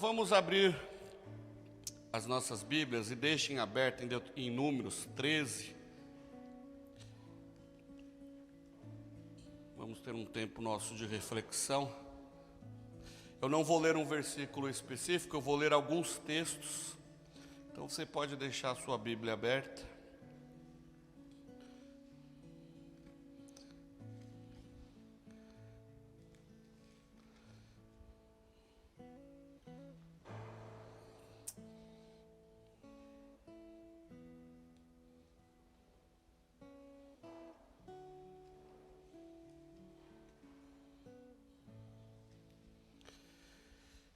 vamos abrir as nossas Bíblias e deixem aberto em Números 13. Vamos ter um tempo nosso de reflexão. Eu não vou ler um versículo específico, eu vou ler alguns textos. Então você pode deixar a sua Bíblia aberta.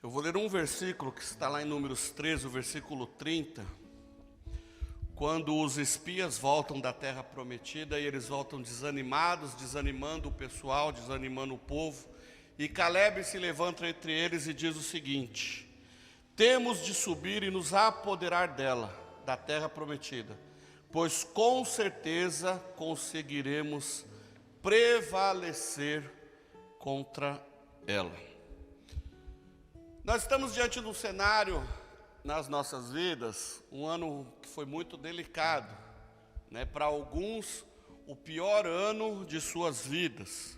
Eu vou ler um versículo que está lá em Números 13, o versículo 30. Quando os espias voltam da terra prometida e eles voltam desanimados, desanimando o pessoal, desanimando o povo. E Caleb se levanta entre eles e diz o seguinte: temos de subir e nos apoderar dela, da terra prometida, pois com certeza conseguiremos prevalecer contra ela. Nós estamos diante de um cenário nas nossas vidas, um ano que foi muito delicado, né? Para alguns, o pior ano de suas vidas,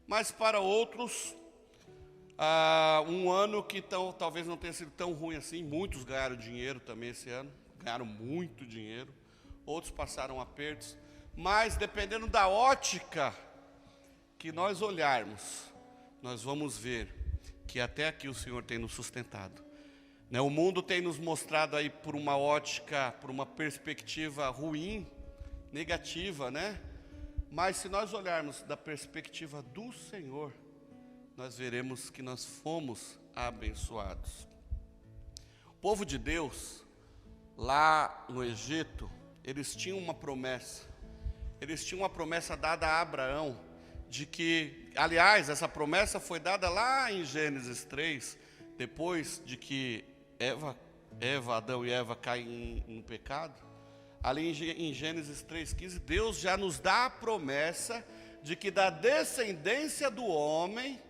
mas para outros, um ano que talvez não tenha sido tão ruim assim. Muitos ganharam dinheiro também esse ano, ganharam muito dinheiro, outros passaram apertos, mas dependendo da ótica que nós olharmos, nós vamos ver que até aqui o Senhor tem nos sustentado. O mundo tem nos mostrado aí por uma ótica, por uma perspectiva ruim, negativa, né? Mas se nós olharmos da perspectiva do Senhor, nós veremos que nós fomos abençoados. O povo de Deus, lá no Egito, eles tinham uma promessa. Eles tinham uma promessa dada a Abraão, de que, aliás, essa promessa foi dada lá em Gênesis 3, depois de que Adão e Eva caem em pecado. Ali em Gênesis 3,15, Deus já nos dá a promessa de que da descendência do homem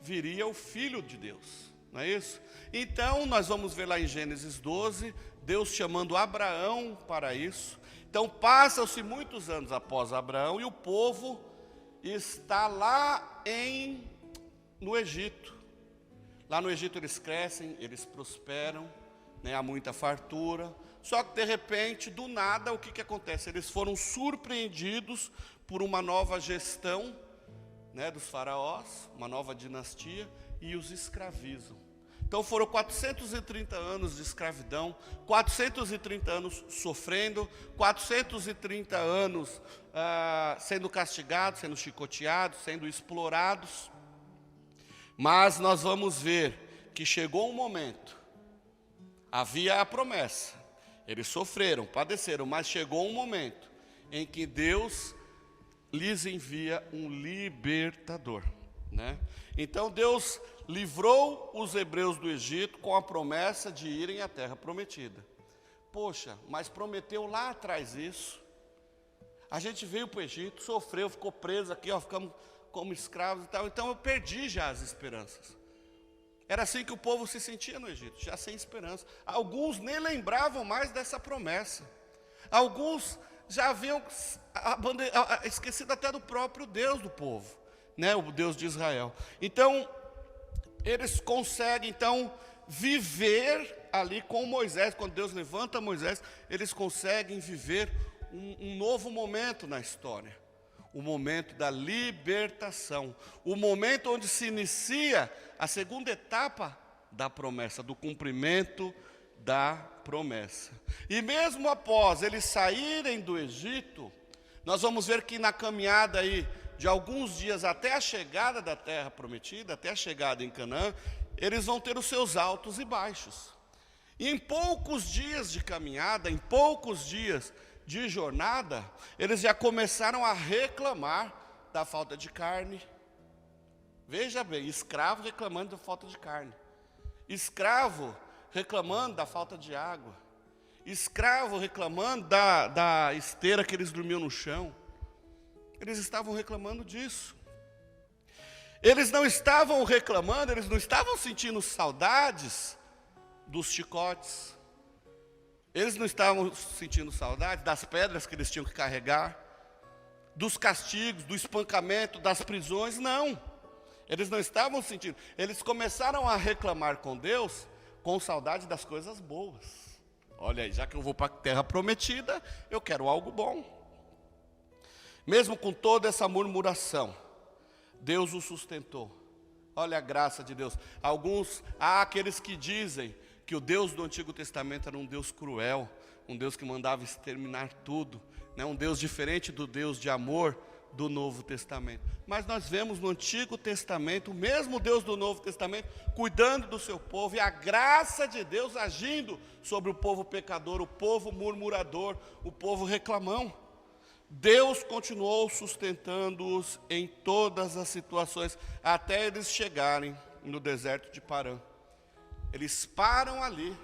viria o Filho de Deus, não é isso? Então, nós vamos ver lá em Gênesis 12, Deus chamando Abraão para isso. Então, passam-se muitos anos após Abraão e o povo está lá no Egito. Lá no Egito eles crescem, eles prosperam, né? Há muita fartura. Só que de repente, do nada, o que acontece? Eles foram surpreendidos por uma nova gestão, né, dos faraós, uma nova dinastia, e os escravizam. Então foram 430 anos de escravidão, 430 anos sofrendo, 430 anos sendo castigados, sendo chicoteados, sendo explorados. Mas nós vamos ver que chegou um momento, havia a promessa, eles sofreram, padeceram, mas chegou um momento em que Deus lhes envia um libertador, né? Então Deus livrou os hebreus do Egito com a promessa de irem à terra prometida. Poxa, mas prometeu lá atrás isso. A gente veio para o Egito, sofreu, ficou preso aqui, ficamos como escravos e tal. Então eu perdi já as esperanças. Era assim que o povo se sentia no Egito, já sem esperança. Alguns nem lembravam mais dessa promessa. Alguns já haviam esquecido até do próprio Deus do povo, né? O Deus de Israel. Então, eles conseguem viver ali com Moisés. Quando Deus levanta Moisés, eles conseguem viver um novo momento na história. O momento da libertação. O momento onde se inicia a segunda etapa da promessa, do cumprimento da promessa. E mesmo após eles saírem do Egito, nós vamos ver que na caminhada aí de alguns dias até a chegada da terra prometida, até a chegada em Canaã, eles vão ter os seus altos e baixos. E em poucos dias de caminhada, em poucos dias de jornada, eles já começaram a reclamar da falta de carne. Veja bem, escravo reclamando da falta de carne, escravo reclamando da falta de água, escravo reclamando da esteira que eles dormiam no chão. Eles estavam reclamando disso. Eles não estavam reclamando, eles não estavam sentindo saudades dos chicotes. Eles não estavam sentindo saudade das pedras que eles tinham que carregar, dos castigos, do espancamento, das prisões, não. Eles não estavam sentindo. Eles começaram a reclamar com Deus com saudade das coisas boas. Olha aí, já que eu vou para a terra prometida, eu quero algo bom. Mesmo com toda essa murmuração, Deus os sustentou. Olha a graça de Deus. Há aqueles que dizem que o Deus do Antigo Testamento era um Deus cruel, um Deus que mandava exterminar tudo, né? Um Deus diferente do Deus de amor do Novo Testamento. Mas nós vemos no Antigo Testamento, o mesmo Deus do Novo Testamento, cuidando do seu povo, e a graça de Deus agindo sobre o povo pecador, o povo murmurador, o povo reclamão. Deus continuou sustentando-os em todas as situações, até eles chegarem no deserto de Parã. Eles param ali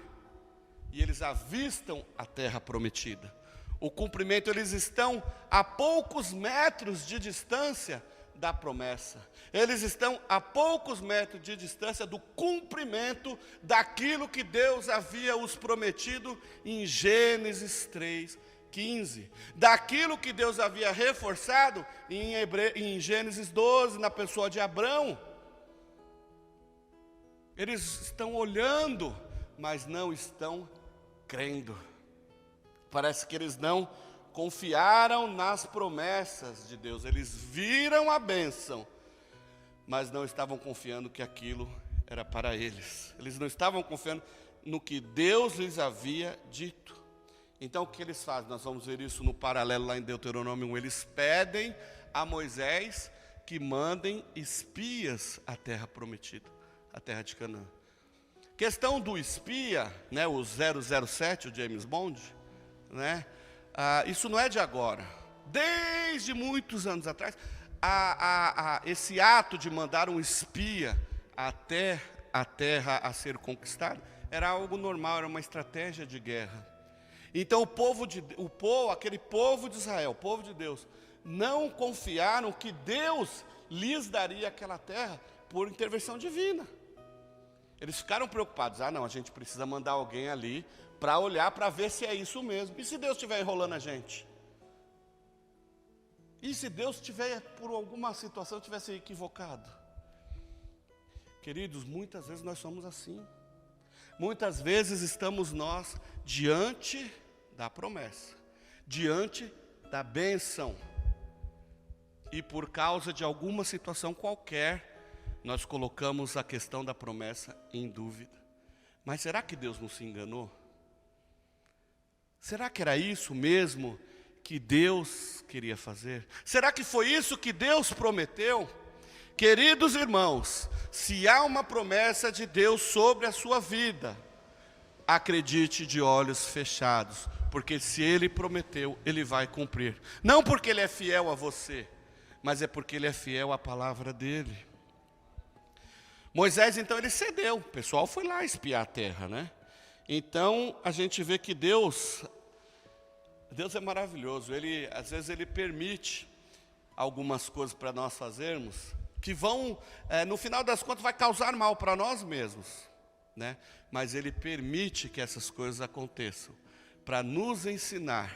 e eles avistam a terra prometida. O cumprimento, eles estão a poucos metros de distância da promessa. Eles estão a poucos metros de distância do cumprimento daquilo que Deus havia os prometido em Gênesis 3:15. Daquilo que Deus havia reforçado em Gênesis 12, na pessoa de Abrão. Eles estão olhando, mas não estão crendo. Parece que eles não confiaram nas promessas de Deus. Eles viram a bênção, mas não estavam confiando que aquilo era para eles. Eles não estavam confiando no que Deus lhes havia dito. Então o que eles fazem? Nós vamos ver isso no paralelo lá em Deuteronômio 1. Eles pedem a Moisés que mandem espias à terra prometida, a terra de Canaã. Questão do espia, né, o 007, o James Bond, né, isso não é de agora. Desde muitos anos atrás, esse ato de mandar um espia até a terra a ser conquistada era algo normal, era uma estratégia de guerra. Então aquele povo de Israel, o povo de Deus, não confiaram que Deus lhes daria aquela terra por intervenção divina. Eles ficaram preocupados. Não, a gente precisa mandar alguém ali para olhar, para ver se é isso mesmo. E se Deus estiver enrolando a gente? E se Deus estiver, por alguma situação, tivesse equivocado? Queridos, muitas vezes nós somos assim. Muitas vezes estamos nós diante da promessa, diante da bênção. E por causa de alguma situação qualquer, nós colocamos a questão da promessa em dúvida. Mas será que Deus não se enganou? Será que era isso mesmo que Deus queria fazer? Será que foi isso que Deus prometeu? Queridos irmãos, se há uma promessa de Deus sobre a sua vida, acredite de olhos fechados, porque se Ele prometeu, Ele vai cumprir. Não porque Ele é fiel a você, mas é porque Ele é fiel à palavra dEle. Moisés, então, ele cedeu. O pessoal foi lá espiar a terra, né? Então, a gente vê que Deus é maravilhoso. Às vezes, Ele permite algumas coisas para nós fazermos, que vão, no final das contas, vai causar mal para nós mesmos, né? Mas Ele permite que essas coisas aconteçam, para nos ensinar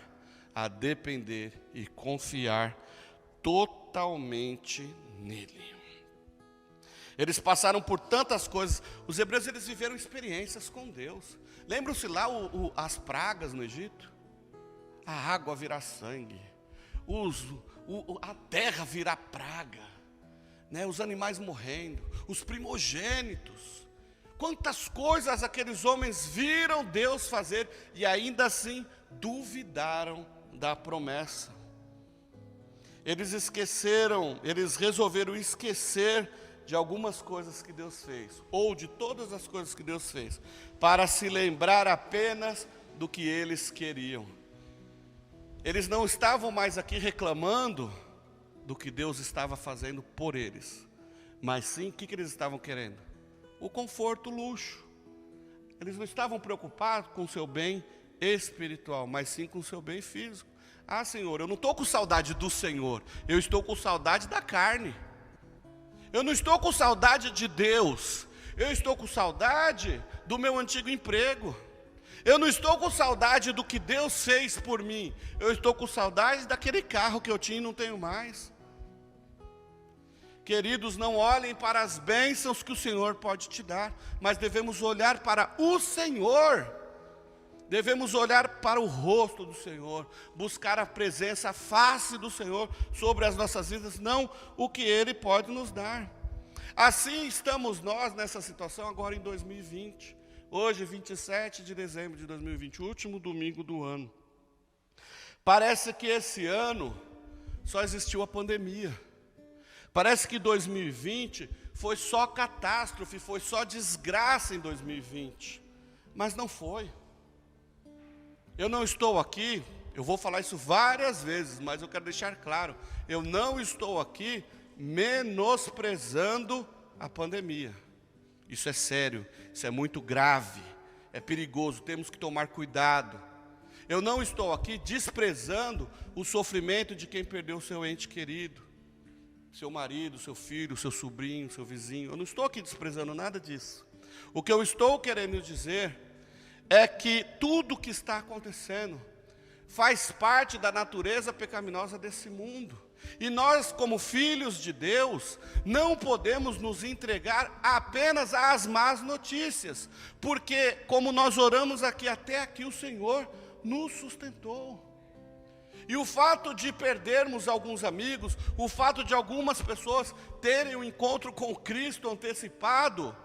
a depender e confiar totalmente nele. Eles passaram por tantas coisas. Os hebreus, eles viveram experiências com Deus. Lembram-se lá as pragas no Egito? A água virar sangue, a terra virar praga, né? Os animais morrendo, os primogênitos. Quantas coisas aqueles homens viram Deus fazer e ainda assim duvidaram da promessa. Eles resolveram esquecer de algumas coisas que Deus fez, ou de todas as coisas que Deus fez, para se lembrar apenas do que eles queriam. Eles não estavam mais aqui reclamando do que Deus estava fazendo por eles, mas sim, o que eles estavam querendo? O conforto, o luxo. Eles não estavam preocupados com o seu bem espiritual, mas sim com o seu bem físico. Senhor, eu não estou com saudade do Senhor, eu estou com saudade da carne. Eu não estou com saudade de Deus, Eu estou com saudade do meu antigo emprego. Eu não estou com saudade do que Deus fez por mim. Eu estou com saudade daquele carro que eu tinha e não tenho mais. Queridos, não olhem para as bênçãos que o Senhor pode te dar, mas devemos olhar para o Senhor. Devemos olhar para o rosto do Senhor, buscar a presença, a face do Senhor sobre as nossas vidas, não o que Ele pode nos dar. Assim estamos nós nessa situação agora em 2020. Hoje, 27 de dezembro de 2020, o último domingo do ano. Parece que esse ano só existiu a pandemia. Parece que 2020 foi só catástrofe, foi só desgraça em 2020. Mas não foi. Eu não estou aqui, eu vou falar isso várias vezes, mas eu quero deixar claro, eu não estou aqui menosprezando a pandemia. Isso é sério, isso é muito grave, é perigoso, temos que tomar cuidado. Eu não estou aqui desprezando o sofrimento de quem perdeu seu ente querido, seu marido, seu filho, seu sobrinho, seu vizinho. Eu não estou aqui desprezando nada disso. O que eu estou querendo dizer é que tudo que está acontecendo faz parte da natureza pecaminosa desse mundo. E nós, como filhos de Deus, não podemos nos entregar apenas às más notícias, porque, como nós oramos aqui, até aqui o Senhor nos sustentou. E o fato de perdermos alguns amigos, o fato de algumas pessoas terem um encontro com Cristo antecipado,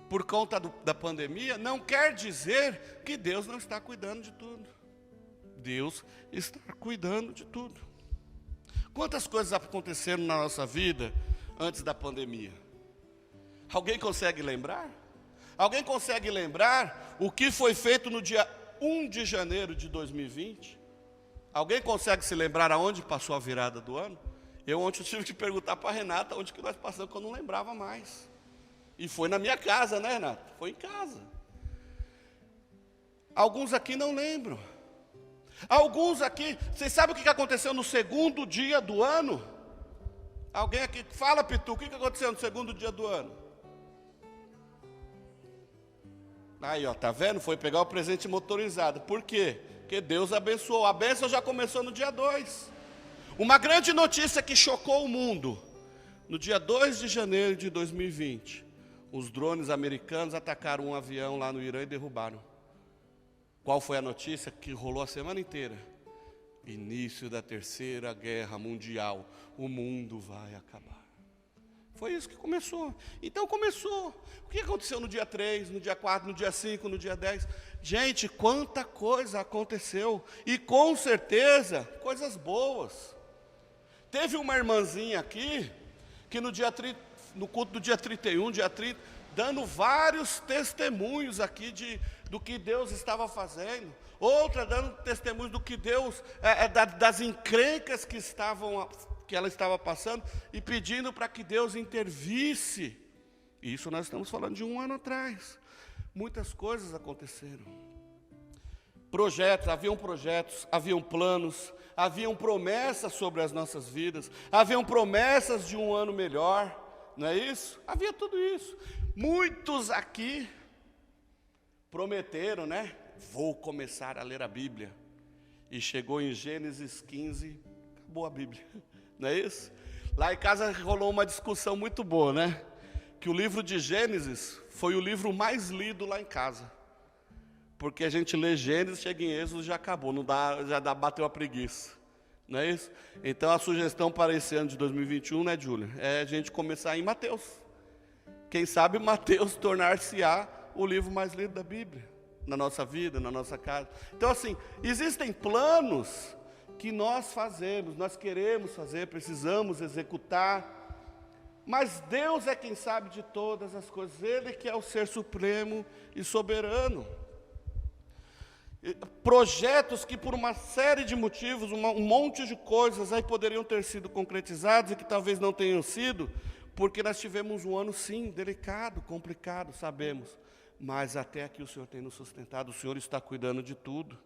por conta da pandemia, não quer dizer que Deus não está cuidando de tudo. Deus está cuidando de tudo. Quantas coisas aconteceram na nossa vida antes da pandemia? Alguém consegue lembrar? Alguém consegue lembrar o que foi feito no dia 1 de janeiro de 2020? Alguém consegue se lembrar aonde passou a virada do ano? Eu ontem tive que perguntar para a Renata onde que nós passamos, que eu não lembrava mais. E foi na minha casa, né, Renata? Foi em casa. Alguns aqui não lembram. Alguns aqui, vocês sabem o que aconteceu no segundo dia do ano? Alguém aqui, fala, Pitu, o que aconteceu no segundo dia do ano? Aí, ó, tá vendo? Foi pegar o presente motorizado. Por quê? Porque Deus abençoou. A bênção já começou no dia 2. Uma grande notícia que chocou o mundo. No dia 2 de janeiro de 2020, os drones americanos atacaram um avião lá no Irã e derrubaram. Qual foi a notícia que rolou a semana inteira? Início da Terceira Guerra Mundial. O mundo vai acabar. Foi isso que começou. Então começou. O que aconteceu no dia 3, no dia 4, no dia 5, no dia 10? Gente, quanta coisa aconteceu. E com certeza, coisas boas. Teve uma irmãzinha aqui, que no culto do dia 31, dia 30, dando vários testemunhos aqui do que Deus estava fazendo. Outra dando testemunhos do que Deus, das encrencas que ela estava passando, e pedindo para que Deus intervisse. Isso nós estamos falando de 1 ano atrás. Muitas coisas aconteceram. Projetos, haviam planos, haviam promessas sobre as nossas vidas, haviam promessas de um ano melhor, não é isso? Havia tudo isso. Muitos aqui prometeram, né? Vou começar a ler a Bíblia. E chegou em Gênesis 15, acabou a Bíblia, não é isso? Lá em casa rolou uma discussão muito boa, né? Que o livro de Gênesis foi o livro mais lido lá em casa. Porque a gente lê Gênesis, chega em Êxodo, já acabou, não dá, bateu a preguiça. Não é isso? Então a sugestão para esse ano de 2021, né, Júlia? É a gente começar em Mateus. Quem sabe Mateus tornar-se-á o livro mais lido da Bíblia, na nossa vida, na nossa casa. Então assim, existem planos que nós fazemos, nós queremos fazer, precisamos executar, mas Deus é quem sabe de todas as coisas, Ele que é o ser supremo e soberano. Projetos que por uma série de motivos, um monte de coisas aí poderiam ter sido concretizados e que talvez não tenham sido, porque nós tivemos um ano sim, delicado, complicado, sabemos, mas até aqui o Senhor tem nos sustentado, o Senhor está cuidando de tudo.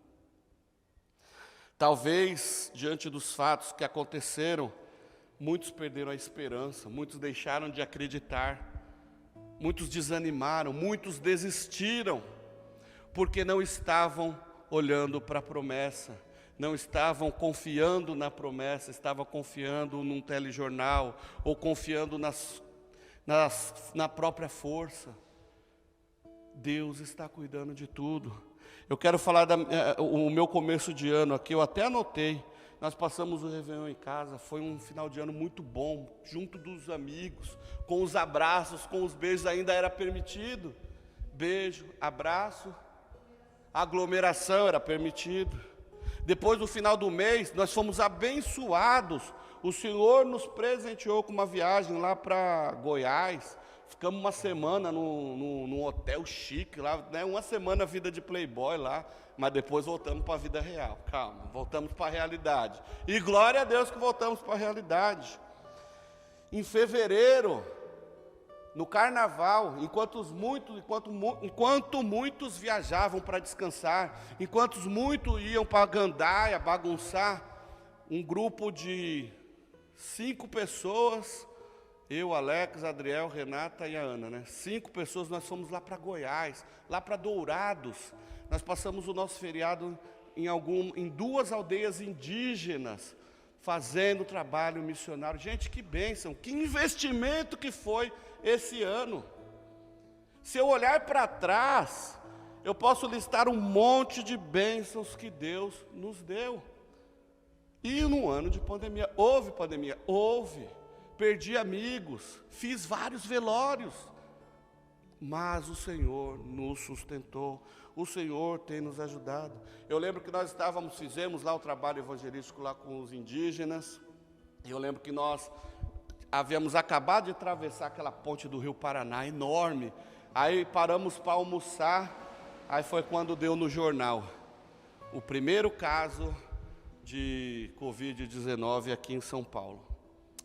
Talvez, diante dos fatos que aconteceram, muitos perderam a esperança, muitos deixaram de acreditar, muitos desanimaram, muitos desistiram, porque não estavam olhando para a promessa, não estavam confiando na promessa, estavam confiando num telejornal, ou confiando na própria força. Deus está cuidando de tudo. Eu quero falar o meu começo de ano aqui, eu até anotei. Nós passamos o Réveillon em casa, foi um final de ano muito bom, junto dos amigos, com os abraços, com os beijos, ainda era permitido. Beijo, abraço, aglomeração era permitido. Depois do final do mês, nós fomos abençoados. O Senhor nos presenteou com uma viagem lá para Goiás. Ficamos uma semana num hotel chique lá, né? Uma semana vida de playboy lá, mas depois voltamos para a vida real. Calma, voltamos para a realidade. E glória a Deus que voltamos para a realidade. Em fevereiro, no carnaval, enquanto muitos viajavam para descansar, enquanto muitos iam para a gandaia, bagunçar, um grupo de 5 pessoas, eu, Alex, Adriel, Renata e a Ana, né? 5 pessoas, nós fomos lá para Goiás, lá para Dourados. Nós passamos o nosso feriado em 2 aldeias indígenas, fazendo trabalho missionário. Gente, que bênção, que investimento que foi esse ano. Se eu olhar para trás, eu posso listar um monte de bênçãos que Deus nos deu. E no ano de pandemia, houve. Perdi amigos, fiz vários velórios, mas o Senhor nos sustentou, o Senhor tem nos ajudado. Eu lembro que nós fizemos lá o trabalho evangelístico lá com os indígenas, e eu lembro que nós havíamos acabado de atravessar aquela ponte do Rio Paraná, enorme, aí paramos para almoçar, aí foi quando deu no jornal, o primeiro caso de Covid-19 aqui em São Paulo,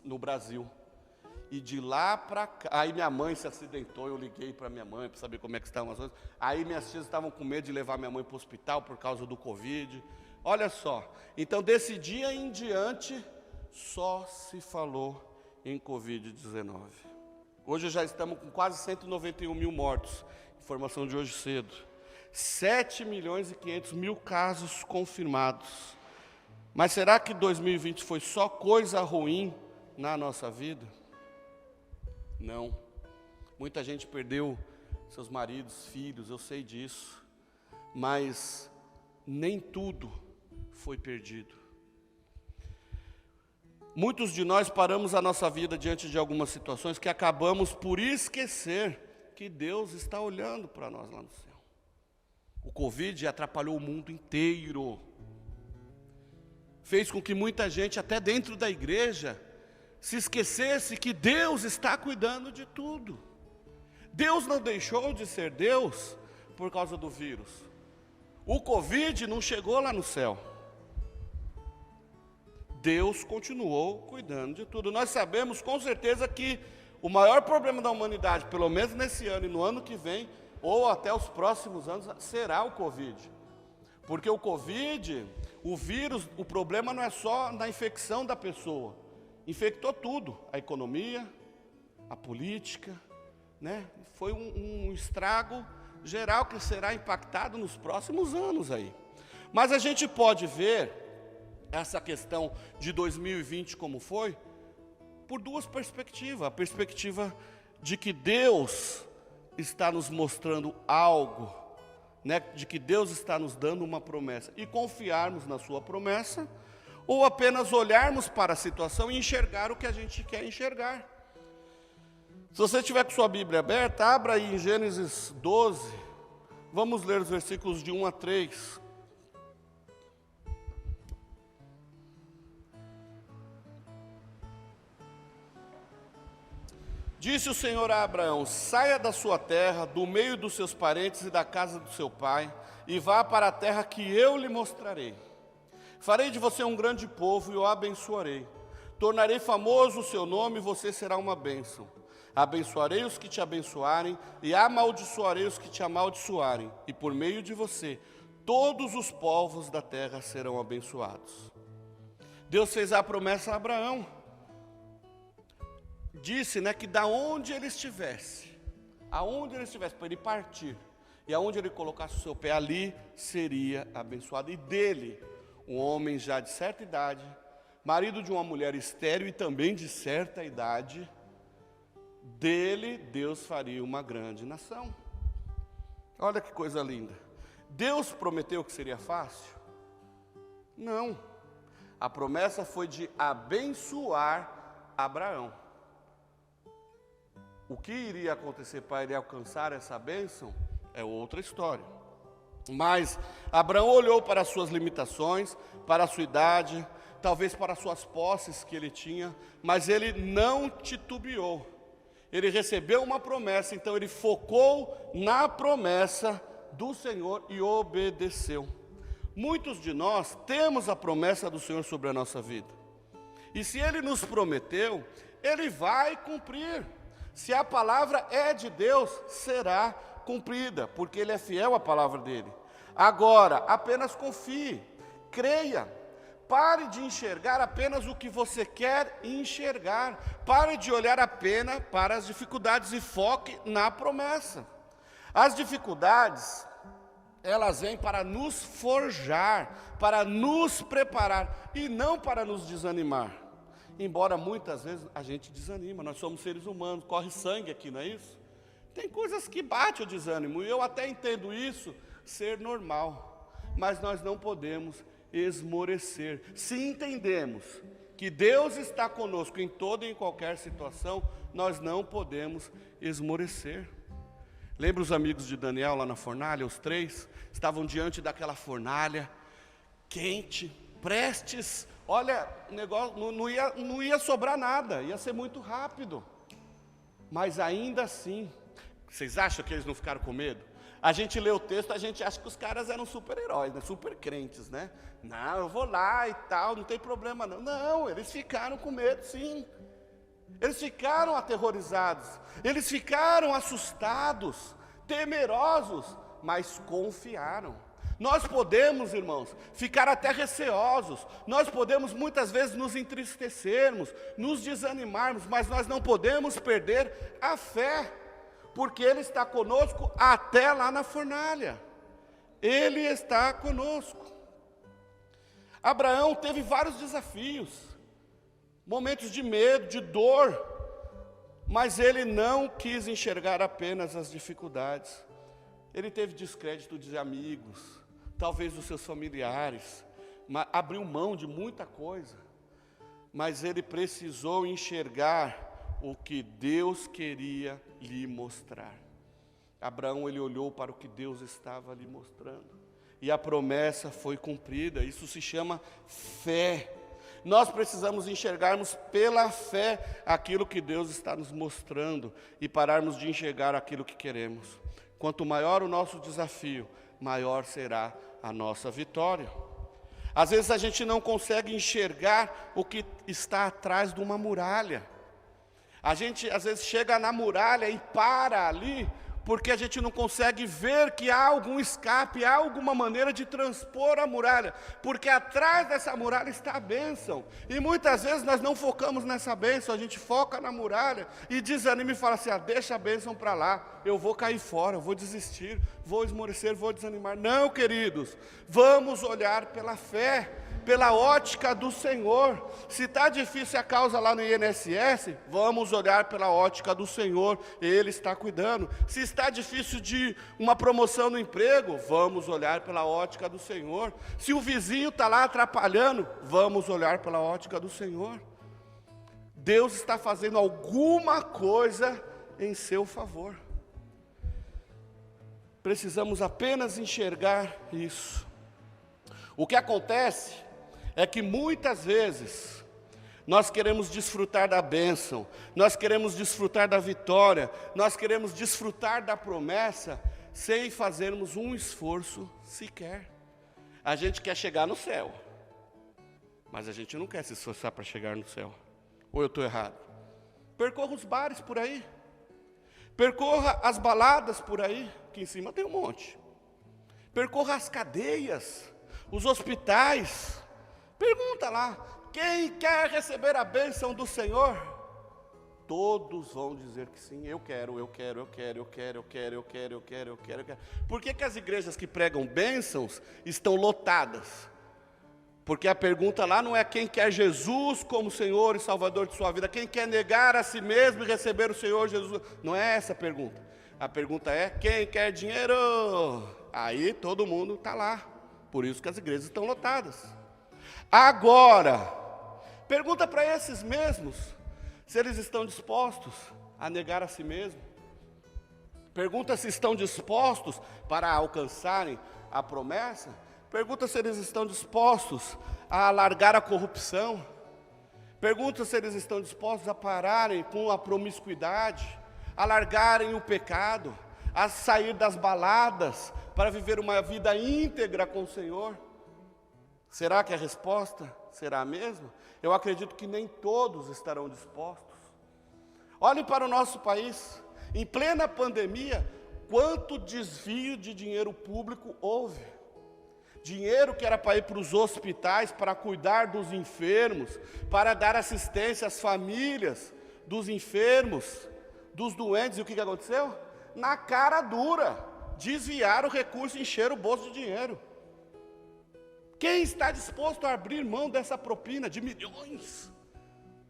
no Brasil. E de lá para cá, aí minha mãe se acidentou, eu liguei para minha mãe para saber como é que estavam as coisas. Aí minhas tias estavam com medo de levar minha mãe para o hospital por causa do Covid. Olha só, então desse dia em diante, só se falou em Covid-19. Hoje já estamos com quase 191 mil mortos, informação de hoje cedo. 7.500.000 casos confirmados. Mas será que 2020 foi só coisa ruim na nossa vida? Não. Muita gente perdeu seus maridos, filhos, eu sei disso. Mas nem tudo foi perdido. Muitos de nós paramos a nossa vida diante de algumas situações que acabamos por esquecer que Deus está olhando para nós lá no céu. O Covid atrapalhou o mundo inteiro. Fez com que muita gente, até dentro da igreja, se esquecesse que Deus está cuidando de tudo. Deus não deixou de ser Deus por causa do vírus. O Covid não chegou lá no céu. Deus continuou cuidando de tudo. Nós sabemos com certeza que o maior problema da humanidade, pelo menos nesse ano e no ano que vem, ou até os próximos anos, será o Covid. Porque o Covid, o vírus, o problema não é só na infecção da pessoa. Infectou tudo, a economia, a política, né? Foi um estrago geral que será impactado nos próximos anos aí. Mas a gente pode ver essa questão de 2020 como foi, por 2 perspectivas. A perspectiva de que Deus está nos mostrando algo, né, de que Deus está nos dando uma promessa e confiarmos na sua promessa, ou apenas olharmos para a situação e enxergar o que a gente quer enxergar. Se você tiver com sua Bíblia aberta, abra aí em Gênesis 12, vamos ler os versículos de 1 a 3. Disse o Senhor a Abraão: saia da sua terra, do meio dos seus parentes e da casa do seu pai, e vá para a terra que eu lhe mostrarei. Farei de você um grande povo e o abençoarei. Tornarei famoso o seu nome e você será uma bênção. Abençoarei os que te abençoarem e amaldiçoarei os que te amaldiçoarem. E por meio de você, todos os povos da terra serão abençoados. Deus fez a promessa a Abraão. Disse, né, que da onde ele estivesse, aonde ele estivesse, para ele partir, e aonde ele colocasse o seu pé, ali seria abençoado. E dele, um homem já de certa idade, marido de uma mulher estéril e também de certa idade, dele Deus faria uma grande nação. Olha que coisa linda. Deus prometeu que seria fácil? Não. A promessa foi de abençoar Abraão. O que iria acontecer para ele alcançar essa bênção é outra história. Mas Abraão olhou para as suas limitações, para a sua idade, talvez para as suas posses que ele tinha, mas ele não titubeou. Ele recebeu uma promessa, então ele focou na promessa do Senhor e obedeceu. Muitos de nós temos a promessa do Senhor sobre a nossa vida. E se Ele nos prometeu, Ele vai cumprir. Se a palavra é de Deus, será cumprida, porque Ele é fiel à palavra dEle. Agora, apenas confie, creia. Pare de enxergar apenas o que você quer enxergar. Pare de olhar apenas para as dificuldades e foque na promessa. As dificuldades, elas vêm para nos forjar, para nos preparar e não para nos desanimar. Embora muitas vezes a gente desanima, nós somos seres humanos, corre sangue aqui, não é isso? Tem coisas que batem o desânimo, e eu até entendo isso ser normal, mas nós não podemos esmorecer. Se entendemos que Deus está conosco em toda e em qualquer situação, nós não podemos esmorecer. Lembra os amigos de Daniel lá na fornalha? Os 3 estavam diante daquela fornalha quente, prestes, olha, o negócio não ia sobrar nada, ia ser muito rápido. Mas ainda assim, vocês acham que eles não ficaram com medo? A gente lê o texto, a gente acha que os caras eram super-heróis, né? Super crentes, né? Não, eu vou lá e tal, não tem problema não. Não, eles ficaram com medo, sim. Eles ficaram aterrorizados, eles ficaram assustados, temerosos, mas confiaram. Nós podemos, irmãos, ficar até receosos, nós podemos muitas vezes nos entristecermos, nos desanimarmos, mas nós não podemos perder a fé, porque Ele está conosco até lá na fornalha. Ele está conosco. Abraão teve vários desafios, momentos de medo, de dor, mas ele não quis enxergar apenas as dificuldades. Ele teve descrédito de amigos, talvez dos seus familiares, abriu mão de muita coisa, mas ele precisou enxergar o que Deus queria lhe mostrar. Abraão, ele olhou para o que Deus estava lhe mostrando, e a promessa foi cumprida. Isso se chama fé. Nós precisamos enxergarmos pela fé aquilo que Deus está nos mostrando e pararmos de enxergar aquilo que queremos. Quanto maior o nosso desafio, maior será a nossa vitória. Às vezes a gente não consegue enxergar o que está atrás de uma muralha. A gente às vezes chega na muralha e para ali, porque a gente não consegue ver que há algum escape, há alguma maneira de transpor a muralha, porque atrás dessa muralha está a bênção, e muitas vezes nós não focamos nessa bênção, a gente foca na muralha, e desanima e fala assim, deixa a bênção para lá, eu vou cair fora, eu vou desistir, vou esmorecer, vou desanimar. Não, queridos, vamos olhar pela fé, pela ótica do Senhor. Se está difícil a causa lá no INSS, vamos olhar pela ótica do Senhor, Ele está cuidando. Se está difícil de uma promoção no emprego, vamos olhar pela ótica do Senhor. Se o vizinho está lá atrapalhando, vamos olhar pela ótica do Senhor. Deus está fazendo alguma coisa em seu favor. Precisamos apenas enxergar isso. O que acontece é que muitas vezes nós queremos desfrutar da bênção, nós queremos desfrutar da vitória, nós queremos desfrutar da promessa sem fazermos um esforço sequer. A gente quer chegar no céu, mas a gente não quer se esforçar para chegar no céu. Ou eu estou errado? Percorra os bares por aí, percorra as baladas por aí, que em cima tem um monte. Percorra as cadeias, os hospitais. Pergunta lá, quem quer receber a bênção do Senhor? todos vão dizer que sim, eu quero. Por que as igrejas que pregam bênçãos estão lotadas? Porque a pergunta lá não é quem quer Jesus como Senhor e Salvador de sua vida, quem quer negar a si mesmo e receber o Senhor Jesus. Não é essa a pergunta. A pergunta é quem quer dinheiro. Aí todo mundo está lá. Por isso que as igrejas estão lotadas. Agora, pergunta para esses mesmos se eles estão dispostos a negar a si mesmo. Pergunta se estão dispostos para alcançarem a promessa. Pergunta se eles estão dispostos a largar a corrupção. Pergunta se eles estão dispostos a pararem com a promiscuidade, a largarem o pecado, a sair das baladas para viver uma vida íntegra com o Senhor. Será que a resposta será a mesma? Eu acredito que nem todos estarão dispostos. Olhem para o nosso país. Em plena pandemia, quanto desvio de dinheiro público houve? Dinheiro que era para ir para os hospitais, para cuidar dos enfermos, para dar assistência às famílias dos enfermos, dos doentes. E o que aconteceu? Na cara dura, desviaram o recurso e encheram o bolso de dinheiro. Quem está disposto a abrir mão dessa propina de milhões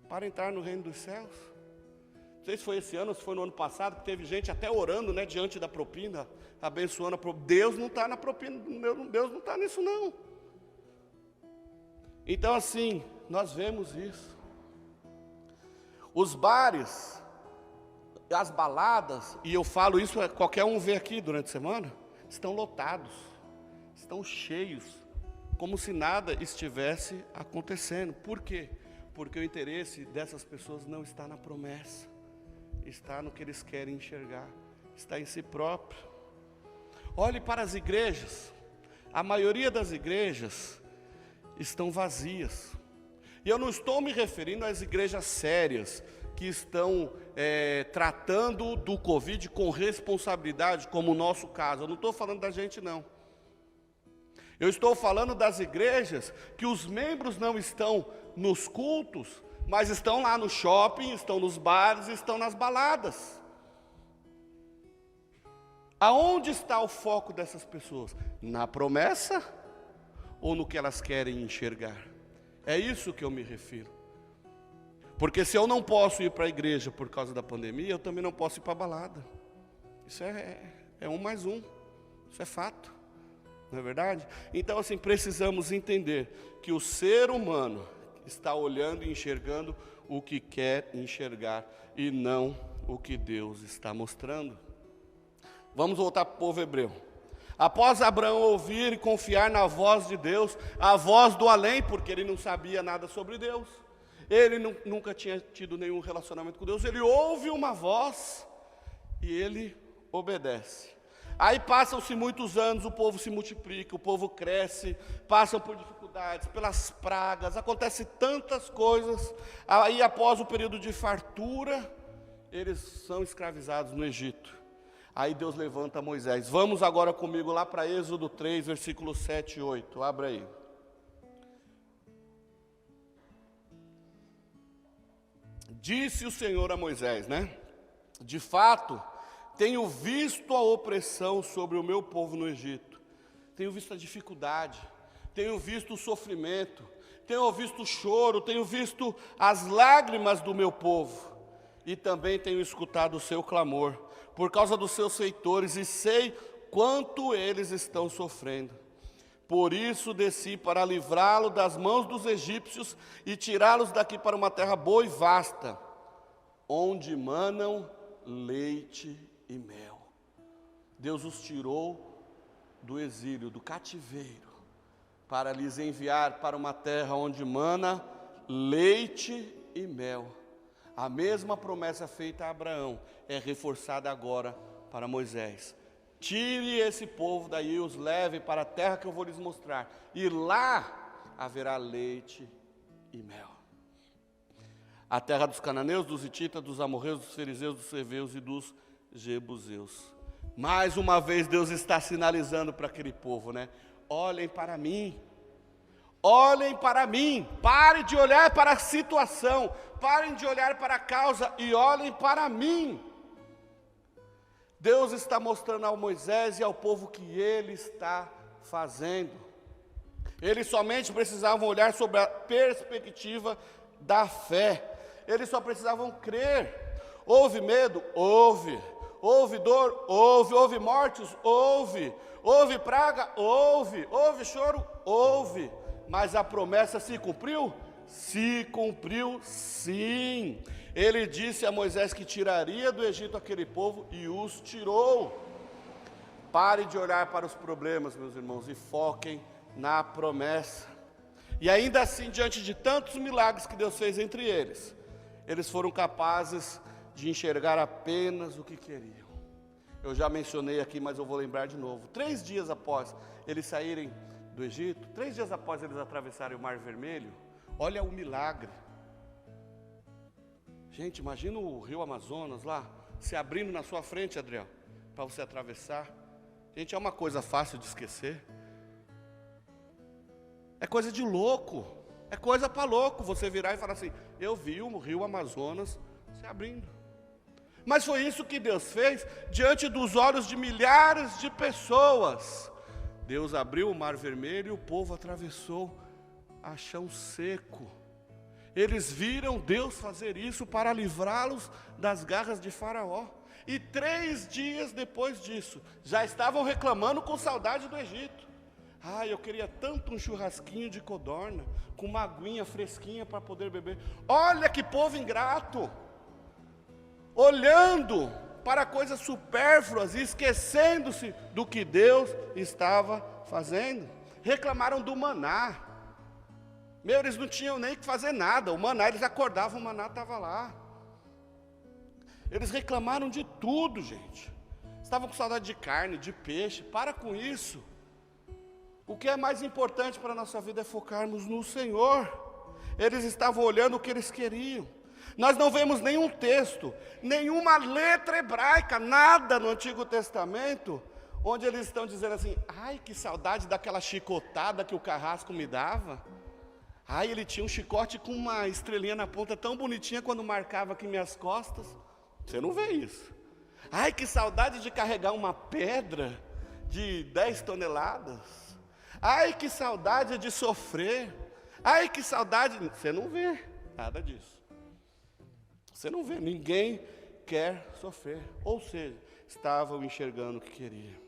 para entrar no reino dos céus? Não sei se foi esse ano ou se foi no ano passado, que teve gente até orando, né, diante da propina, abençoando a propina. Deus não está na propina, Deus não está nisso não. Então assim, nós vemos isso. Os bares, as baladas, e eu falo isso, qualquer um vê aqui durante a semana, estão lotados, estão cheios, como se nada estivesse acontecendo. Por quê? Porque o interesse dessas pessoas não está na promessa, está no que eles querem enxergar, está em si próprio. Olhe para as igrejas, a maioria das igrejas estão vazias. E eu não estou me referindo às igrejas sérias, que estão tratando do Covid com responsabilidade, como o nosso caso. Eu não estou falando da gente não. Eu estou falando das igrejas que os membros não estão nos cultos, mas estão lá no shopping, estão nos bares, estão nas baladas. Aonde está o foco dessas pessoas? Na promessa ou no que elas querem enxergar? É isso que eu me refiro. Porque se eu não posso ir para a igreja por causa da pandemia, eu também não posso ir para a balada. Isso é um mais um, isso é fato. Não é verdade? Então, assim, precisamos entender que o ser humano está olhando e enxergando o que quer enxergar e não o que Deus está mostrando. Vamos voltar para o povo hebreu. Após Abraão ouvir e confiar na voz de Deus, a voz do além, porque ele não sabia nada sobre Deus, ele nunca tinha tido nenhum relacionamento com Deus, ele ouve uma voz e ele obedece. Aí passam-se muitos anos, o povo se multiplica, o povo cresce, passam por dificuldades, pelas pragas, acontece tantas coisas. Aí após o período de fartura, eles são escravizados no Egito. Aí Deus levanta Moisés. Vamos agora comigo lá para Êxodo 3, versículos 7 e 8, abra aí. Disse o Senhor a Moisés, né? De fato, tenho visto a opressão sobre o meu povo no Egito, tenho visto a dificuldade, tenho visto o sofrimento, tenho visto o choro, tenho visto as lágrimas do meu povo, e também tenho escutado o seu clamor, por causa dos seus feitores, e sei quanto eles estão sofrendo. Por isso desci para livrá-lo das mãos dos egípcios, e tirá-los daqui para uma terra boa e vasta, onde manam leite e mel. Deus os tirou do exílio, do cativeiro, para lhes enviar para uma terra onde mana leite e mel. A mesma promessa feita a Abraão é reforçada agora para Moisés. Tire esse povo daí e os leve para a terra que eu vou lhes mostrar, e lá haverá leite e mel. A terra dos cananeus, dos hititas, dos amorreus, dos fariseus, dos heveus e dos jebuseus. Mais uma vez Deus está sinalizando para aquele povo, né? Olhem para mim, Olhem para mim, parem de olhar para a situação, parem de olhar para a causa e olhem para mim. Deus está mostrando ao Moisés e ao povo que ele está fazendo. Eles somente precisavam olhar sobre a perspectiva da fé. Eles só precisavam crer. Houve medo? Houve. Houve dor? Houve. Houve mortes? Houve. Houve praga? Houve. Houve choro? Houve. Mas a promessa se cumpriu? Se cumpriu, sim. Ele disse a Moisés que tiraria do Egito aquele povo e os tirou. Pare de olhar para os problemas, meus irmãos, e foquem na promessa. E ainda assim, diante de tantos milagres que Deus fez entre eles, eles foram capazes de enxergar apenas o que queriam. Eu já mencionei aqui, mas eu vou lembrar de novo. 3 dias após eles saírem do Egito, 3 dias após eles atravessarem o Mar Vermelho, olha o milagre. Gente, imagina o rio Amazonas lá, se abrindo na sua frente, Adriel, para você atravessar. Gente, é uma coisa fácil de esquecer. É coisa de louco, é coisa para louco você virar e falar assim, eu vi o rio Amazonas se abrindo. Mas foi isso que Deus fez diante dos olhos de milhares de pessoas. Deus abriu o Mar Vermelho e o povo atravessou a chão seco. Eles viram Deus fazer isso para livrá-los das garras de Faraó. E 3 dias depois disso, já estavam reclamando com saudade do Egito. Eu queria tanto um churrasquinho de codorna, com uma aguinha fresquinha para poder beber. Olha que povo ingrato! Olhando para coisas supérfluas e esquecendo-se do que Deus estava fazendo. Reclamaram do maná. Eles não tinham nem que fazer nada. O maná, eles acordavam, o maná estava lá. Eles reclamaram de tudo, gente. Estavam com saudade de carne, de peixe. Para com isso. O que é mais importante para a nossa vida é focarmos no Senhor. Eles estavam olhando o que eles queriam. Nós não vemos nenhum texto, nenhuma letra hebraica, nada no Antigo Testamento, onde eles estão dizendo assim, que saudade daquela chicotada que o carrasco me dava. Ele tinha um chicote com uma estrelinha na ponta tão bonitinha quando marcava aqui minhas costas. Você não vê isso. Que saudade de carregar uma pedra de 10 toneladas. Que saudade de sofrer. Que saudade. Você não vê nada disso. Você não vê, ninguém quer sofrer. Ou seja, estavam enxergando o que queriam.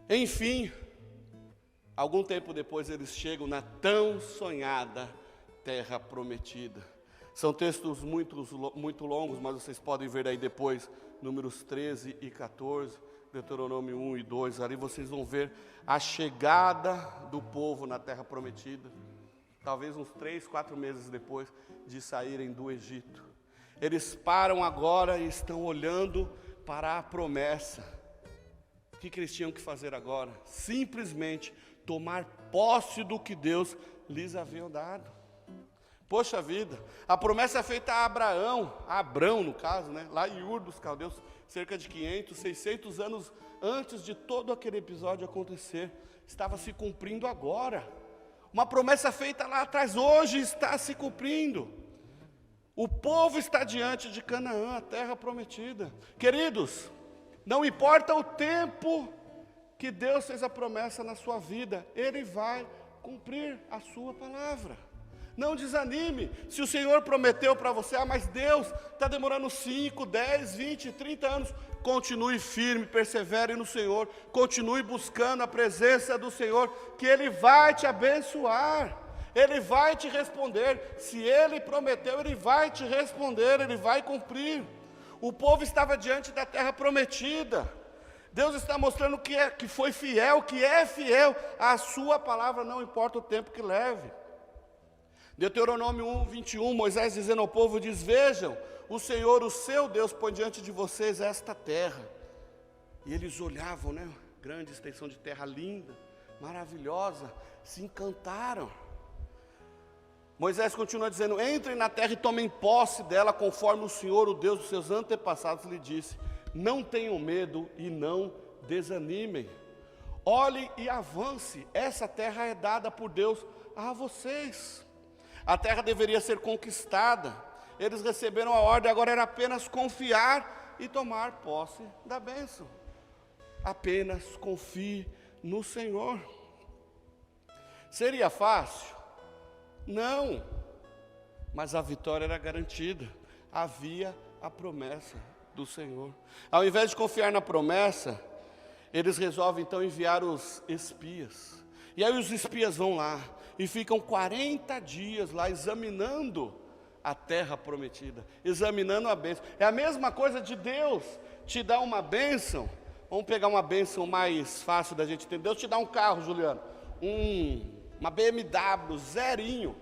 Enfim, algum tempo depois eles chegam na tão sonhada terra prometida. São textos muito longos, mas vocês podem ver aí depois, números 13 e 14, Deuteronômio 1 e 2, ali vocês vão ver a chegada do povo na terra prometida. Talvez uns 3, 4 meses depois de saírem do Egito. Eles param agora e estão olhando para a promessa. O que eles tinham que fazer agora? Simplesmente tomar posse do que Deus lhes havia dado. Poxa vida, a promessa feita a Abrão no caso, lá em Ur dos Caldeus, cerca de 500, 600 anos antes de todo aquele episódio acontecer, estava se cumprindo agora. Uma promessa feita lá atrás, hoje está se cumprindo. O povo está diante de Canaã, a terra prometida. Queridos, não importa o tempo que Deus fez a promessa na sua vida, Ele vai cumprir a sua palavra. Não desanime, se o Senhor prometeu para você, mas Deus está demorando 5, 10, 20, 30 anos, continue firme, persevere no Senhor, continue buscando a presença do Senhor, que Ele vai te abençoar, Ele vai te responder. Se Ele prometeu, Ele vai te responder, Ele vai cumprir. O povo estava diante da terra prometida. Deus está mostrando que foi fiel, que é fiel à sua palavra, não importa o tempo que leve. Deuteronômio 1, 21, Moisés dizendo ao povo, diz, vejam, o Senhor, o seu Deus, põe diante de vocês esta terra. E eles olhavam, grande extensão de terra linda, maravilhosa, se encantaram. Moisés continua dizendo, entrem na terra e tomem posse dela, conforme o Senhor, o Deus dos seus antepassados, lhe disse. Não tenham medo e não desanimem. Olhe e avance, essa terra é dada por Deus a vocês. A terra deveria ser conquistada, eles receberam a ordem, agora era apenas confiar e tomar posse da bênção. Apenas confie no Senhor. Seria fácil? Não, mas a vitória era garantida, havia a promessa do Senhor. Ao invés de confiar na promessa, eles resolvem então enviar os espias. E aí os espias vão lá e ficam 40 dias lá examinando a terra prometida, examinando a bênção. É a mesma coisa de Deus te dar uma bênção. Vamos pegar uma bênção mais fácil da gente entender. Deus te dá um carro, Juliano, uma BMW zerinho.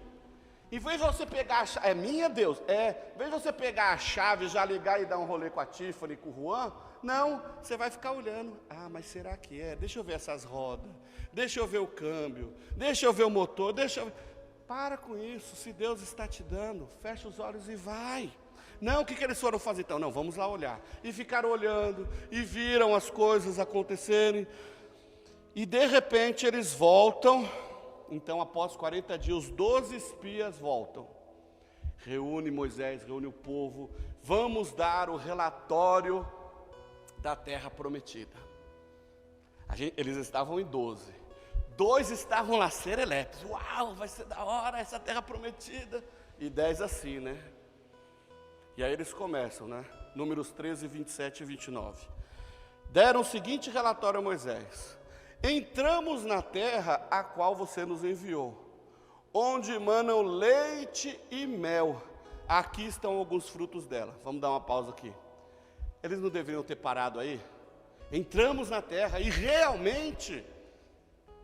Em vez de você pegar a chave, é minha, Deus? Em vez de você pegar a chave, já ligar e dar um rolê com a Tiffany, com o Juan, não, você vai ficar olhando. Ah, mas será que é? Deixa eu ver essas rodas, deixa eu ver o câmbio, deixa eu ver o motor, Para com isso, se Deus está te dando, fecha os olhos e vai. Não, o que eles foram fazer então? Não, vamos lá olhar. E ficaram olhando, e viram as coisas acontecerem. E de repente eles voltam. Então, após 40 dias, os 12 espias voltam. Reúne Moisés, reúne o povo. Vamos dar o relatório da terra prometida. Eles estavam em 12. 2 estavam lá serelepes. Uau, vai ser da hora essa terra prometida. E 10 assim, né? E aí eles começam, né? Números 13, 27 e 29. Deram o seguinte relatório a Moisés: entramos na terra a qual você nos enviou, onde manam leite e mel. Aqui estão alguns frutos dela. Vamos dar uma pausa aqui. Eles não deveriam ter parado aí? Entramos na terra e realmente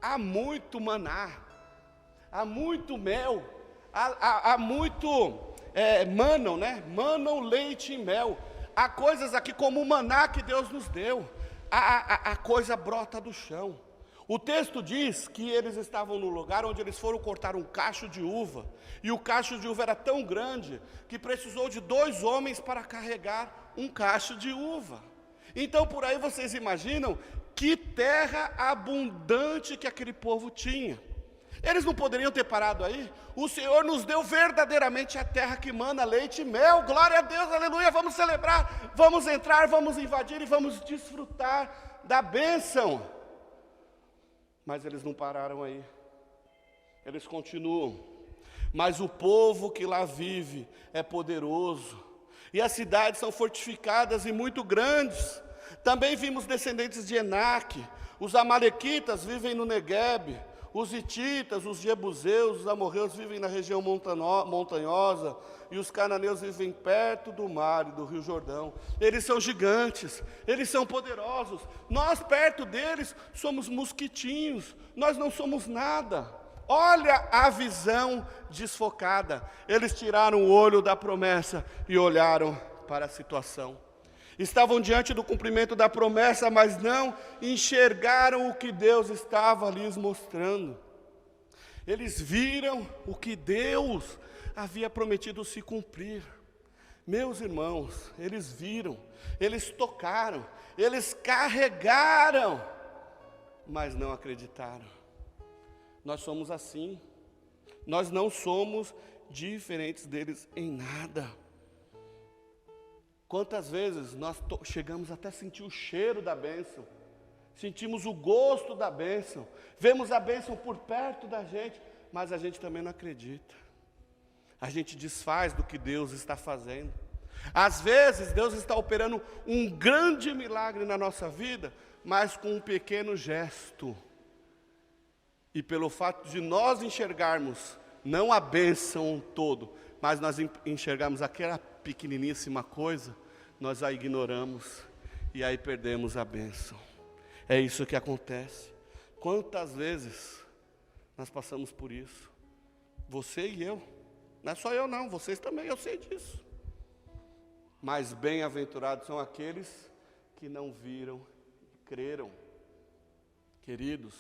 há muito maná, há muito mel, há muito, manam, né? Manam leite e mel. Há coisas aqui como o maná que Deus nos deu. A coisa brota do chão. O texto diz que eles estavam no lugar onde eles foram cortar um cacho de uva. E o cacho de uva era tão grande que precisou de 2 homens para carregar um cacho de uva. Então por aí vocês imaginam que terra abundante que aquele povo tinha. Eles não poderiam ter parado aí? O Senhor nos deu verdadeiramente a terra que mana leite e mel. Glória a Deus, aleluia, vamos celebrar, vamos entrar, vamos invadir e vamos desfrutar da bênção. Mas eles não pararam aí. Eles continuam. Mas o povo que lá vive é poderoso. E as cidades são fortificadas e muito grandes. Também vimos descendentes de Enaque. Os amalequitas vivem no Neguebe. Os hititas, os jebuseus, os amorreus vivem na região montanhosa. E os cananeus vivem perto do mar e do rio Jordão. Eles são gigantes, eles são poderosos. Nós perto deles somos mosquitinhos, nós não somos nada. Olha a visão desfocada. Eles tiraram o olho da promessa e olharam para a situação. Estavam diante do cumprimento da promessa, mas não enxergaram o que Deus estava lhes mostrando. Eles viram o que Deus havia prometido se cumprir. Meus irmãos, eles viram, eles tocaram, eles carregaram, mas não acreditaram. Nós somos assim, nós não somos diferentes deles em nada. Quantas vezes nós chegamos até a sentir o cheiro da bênção, sentimos o gosto da bênção, vemos a bênção por perto da gente, mas a gente também não acredita. A gente desfaz do que Deus está fazendo. Às vezes Deus está operando um grande milagre na nossa vida, mas com um pequeno gesto. E pelo fato de nós enxergarmos, não a bênção todo, mas nós enxergarmos aquela pequeniníssima coisa, nós a ignoramos e aí perdemos a bênção. É isso que acontece. Quantas vezes nós passamos por isso? Você e eu. Não é só eu não, vocês também, eu sei disso. Mas bem-aventurados são aqueles que não viram e creram. Queridos,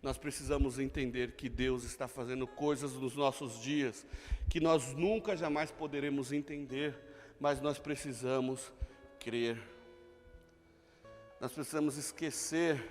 nós precisamos entender que Deus está fazendo coisas nos nossos dias que nós nunca jamais poderemos entender, mas nós precisamos crer. Nós precisamos esquecer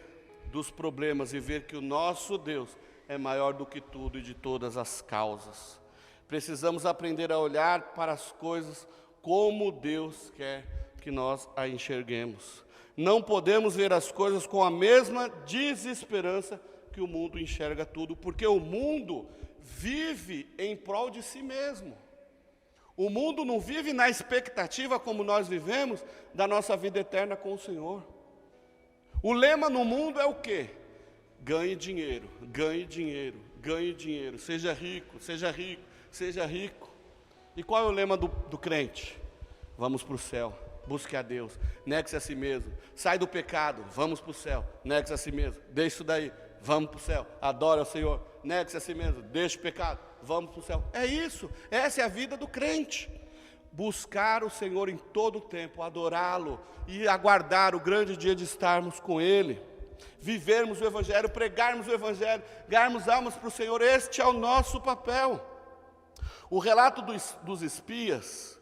dos problemas e ver que o nosso Deus é maior do que tudo e de todas as causas. Precisamos aprender a olhar para as coisas como Deus quer que nós a enxerguemos. Não podemos ver as coisas com a mesma desesperança que o mundo enxerga tudo, porque o mundo vive em prol de si mesmo. O mundo não vive na expectativa, como nós vivemos, da nossa vida eterna com o Senhor. O lema no mundo é o quê? Ganhe dinheiro, ganhe dinheiro, ganhe dinheiro, seja rico, seja rico, seja rico. E qual é o lema do crente? Vamos para o céu, busque a Deus, negue-se a si mesmo, sai do pecado, vamos para o céu, negue-se a si mesmo, deixa isso daí, vamos para o céu, adore ao Senhor, negue-se a si mesmo, deixa o pecado, vamos para o céu. É isso, essa é a vida do crente. Buscar o Senhor em todo o tempo, adorá-lo e aguardar o grande dia de estarmos com Ele, vivermos o Evangelho, pregarmos o Evangelho, ganharmos almas para o Senhor. Este é o nosso papel. O relato dos espias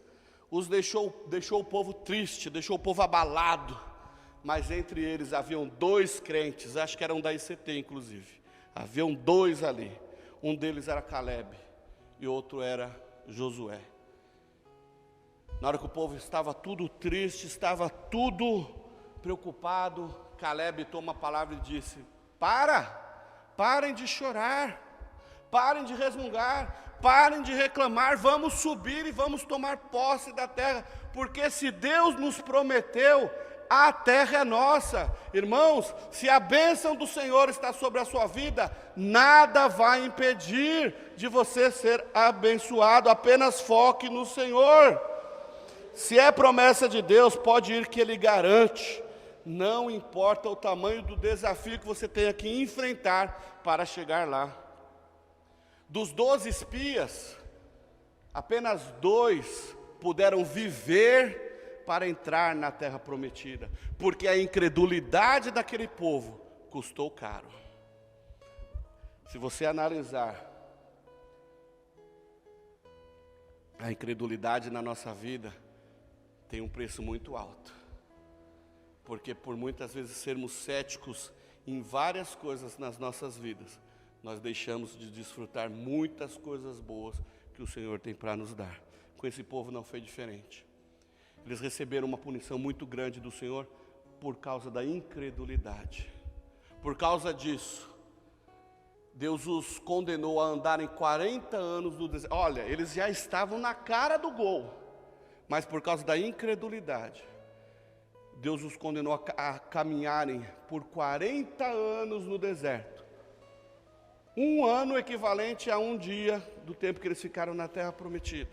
deixou o povo triste, deixou o povo abalado, mas entre eles haviam 2 crentes, acho que eram da ICT inclusive, haviam 2 ali, um deles era Caleb e outro era Josué. Na hora que o povo estava tudo triste, estava tudo preocupado, Caleb toma a palavra e disse: parem de chorar, parem de resmungar, parem de reclamar, vamos subir e vamos tomar posse da terra, porque se Deus nos prometeu, a terra é nossa. Irmãos, se a bênção do Senhor está sobre a sua vida, nada vai impedir de você ser abençoado, apenas foque no Senhor. Se é promessa de Deus, pode ir que Ele garante. Não importa o tamanho do desafio que você tenha que enfrentar para chegar lá. Dos 12 espias, apenas 2 puderam viver para entrar na terra prometida, porque a incredulidade daquele povo custou caro. Se você analisar a incredulidade na nossa vida, tem um preço muito alto, porque por muitas vezes sermos céticos em várias coisas nas nossas vidas, nós deixamos de desfrutar muitas coisas boas que o Senhor tem para nos dar. Com esse povo não foi diferente. Eles receberam uma punição muito grande do Senhor por causa da incredulidade. Por causa disso, Deus os condenou a andarem 40 anos no deserto. Olha, eles já estavam na cara do gol, mas por causa da incredulidade, Deus os condenou a caminharem por 40 anos no deserto. 1 ano equivalente a 1 dia do tempo que eles ficaram na terra prometida.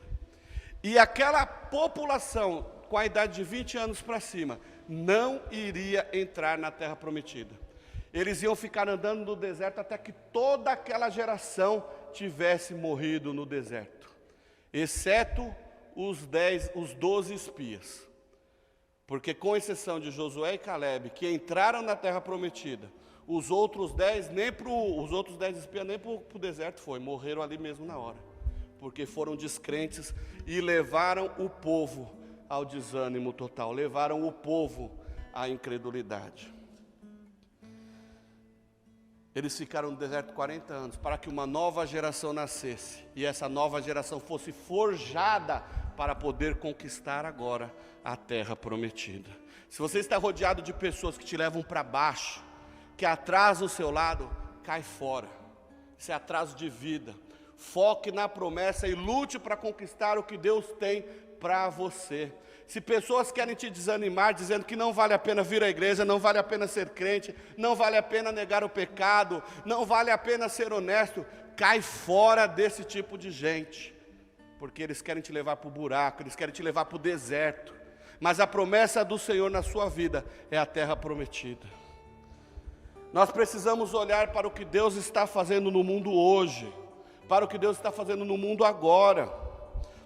E aquela população com a idade de 20 anos para cima não iria entrar na terra prometida. Eles iam ficar andando no deserto até que toda aquela geração tivesse morrido no deserto, exceto os 12 espias, porque com exceção de Josué e Caleb, que entraram na terra prometida, os outros 10 espias nem para o deserto morreram ali mesmo na hora, porque foram descrentes e levaram o povo ao desânimo total, levaram o povo à incredulidade. Eles ficaram no deserto 40 anos, para que uma nova geração nascesse, e essa nova geração fosse forjada para poder conquistar agora a terra prometida. Se você está rodeado de pessoas que te levam para baixo, que atrasam o seu lado, cai fora. Isso é atraso de vida. Foque na promessa e lute para conquistar o que Deus tem para você. Se pessoas querem te desanimar, dizendo que não vale a pena vir à igreja, não vale a pena ser crente, não vale a pena negar o pecado, não vale a pena ser honesto, cai fora desse tipo de gente, porque eles querem te levar para o buraco, eles querem te levar para o deserto. Mas a promessa do Senhor na sua vida é a terra prometida. Nós precisamos olhar para o que Deus está fazendo no mundo hoje, para o que Deus está fazendo no mundo agora.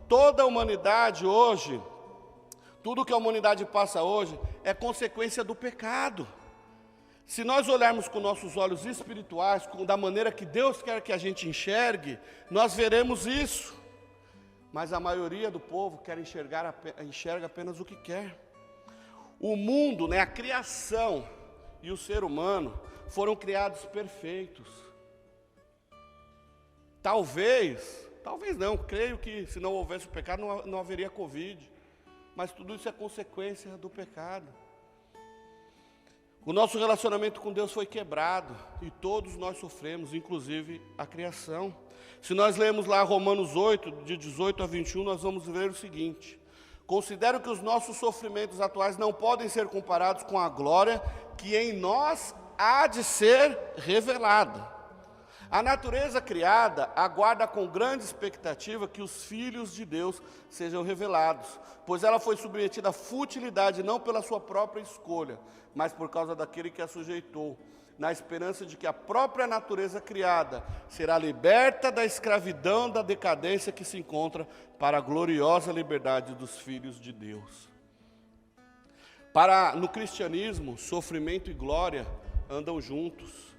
Toda a humanidade hoje, tudo que a humanidade passa hoje é consequência do pecado. Se nós olharmos com nossos olhos espirituais, da maneira que Deus quer que a gente enxergue, nós veremos isso. Mas a maioria do povo enxerga apenas o que quer. O mundo, a criação, e o ser humano foram criados perfeitos. Talvez não, creio que se não houvesse o pecado não haveria Covid, mas tudo isso é consequência do pecado. O nosso relacionamento com Deus foi quebrado e todos nós sofremos, inclusive a criação. Se nós lermos lá Romanos 8, de 18 a 21, nós vamos ver o seguinte: considero que os nossos sofrimentos atuais não podem ser comparados com a glória que em nós há de ser revelada. A natureza criada aguarda com grande expectativa que os filhos de Deus sejam revelados, pois ela foi submetida à futilidade não pela sua própria escolha, mas por causa daquele que a sujeitou, na esperança de que a própria natureza criada será liberta da escravidão, da decadência que se encontra, para a gloriosa liberdade dos filhos de Deus. No cristianismo, sofrimento e glória andam juntos.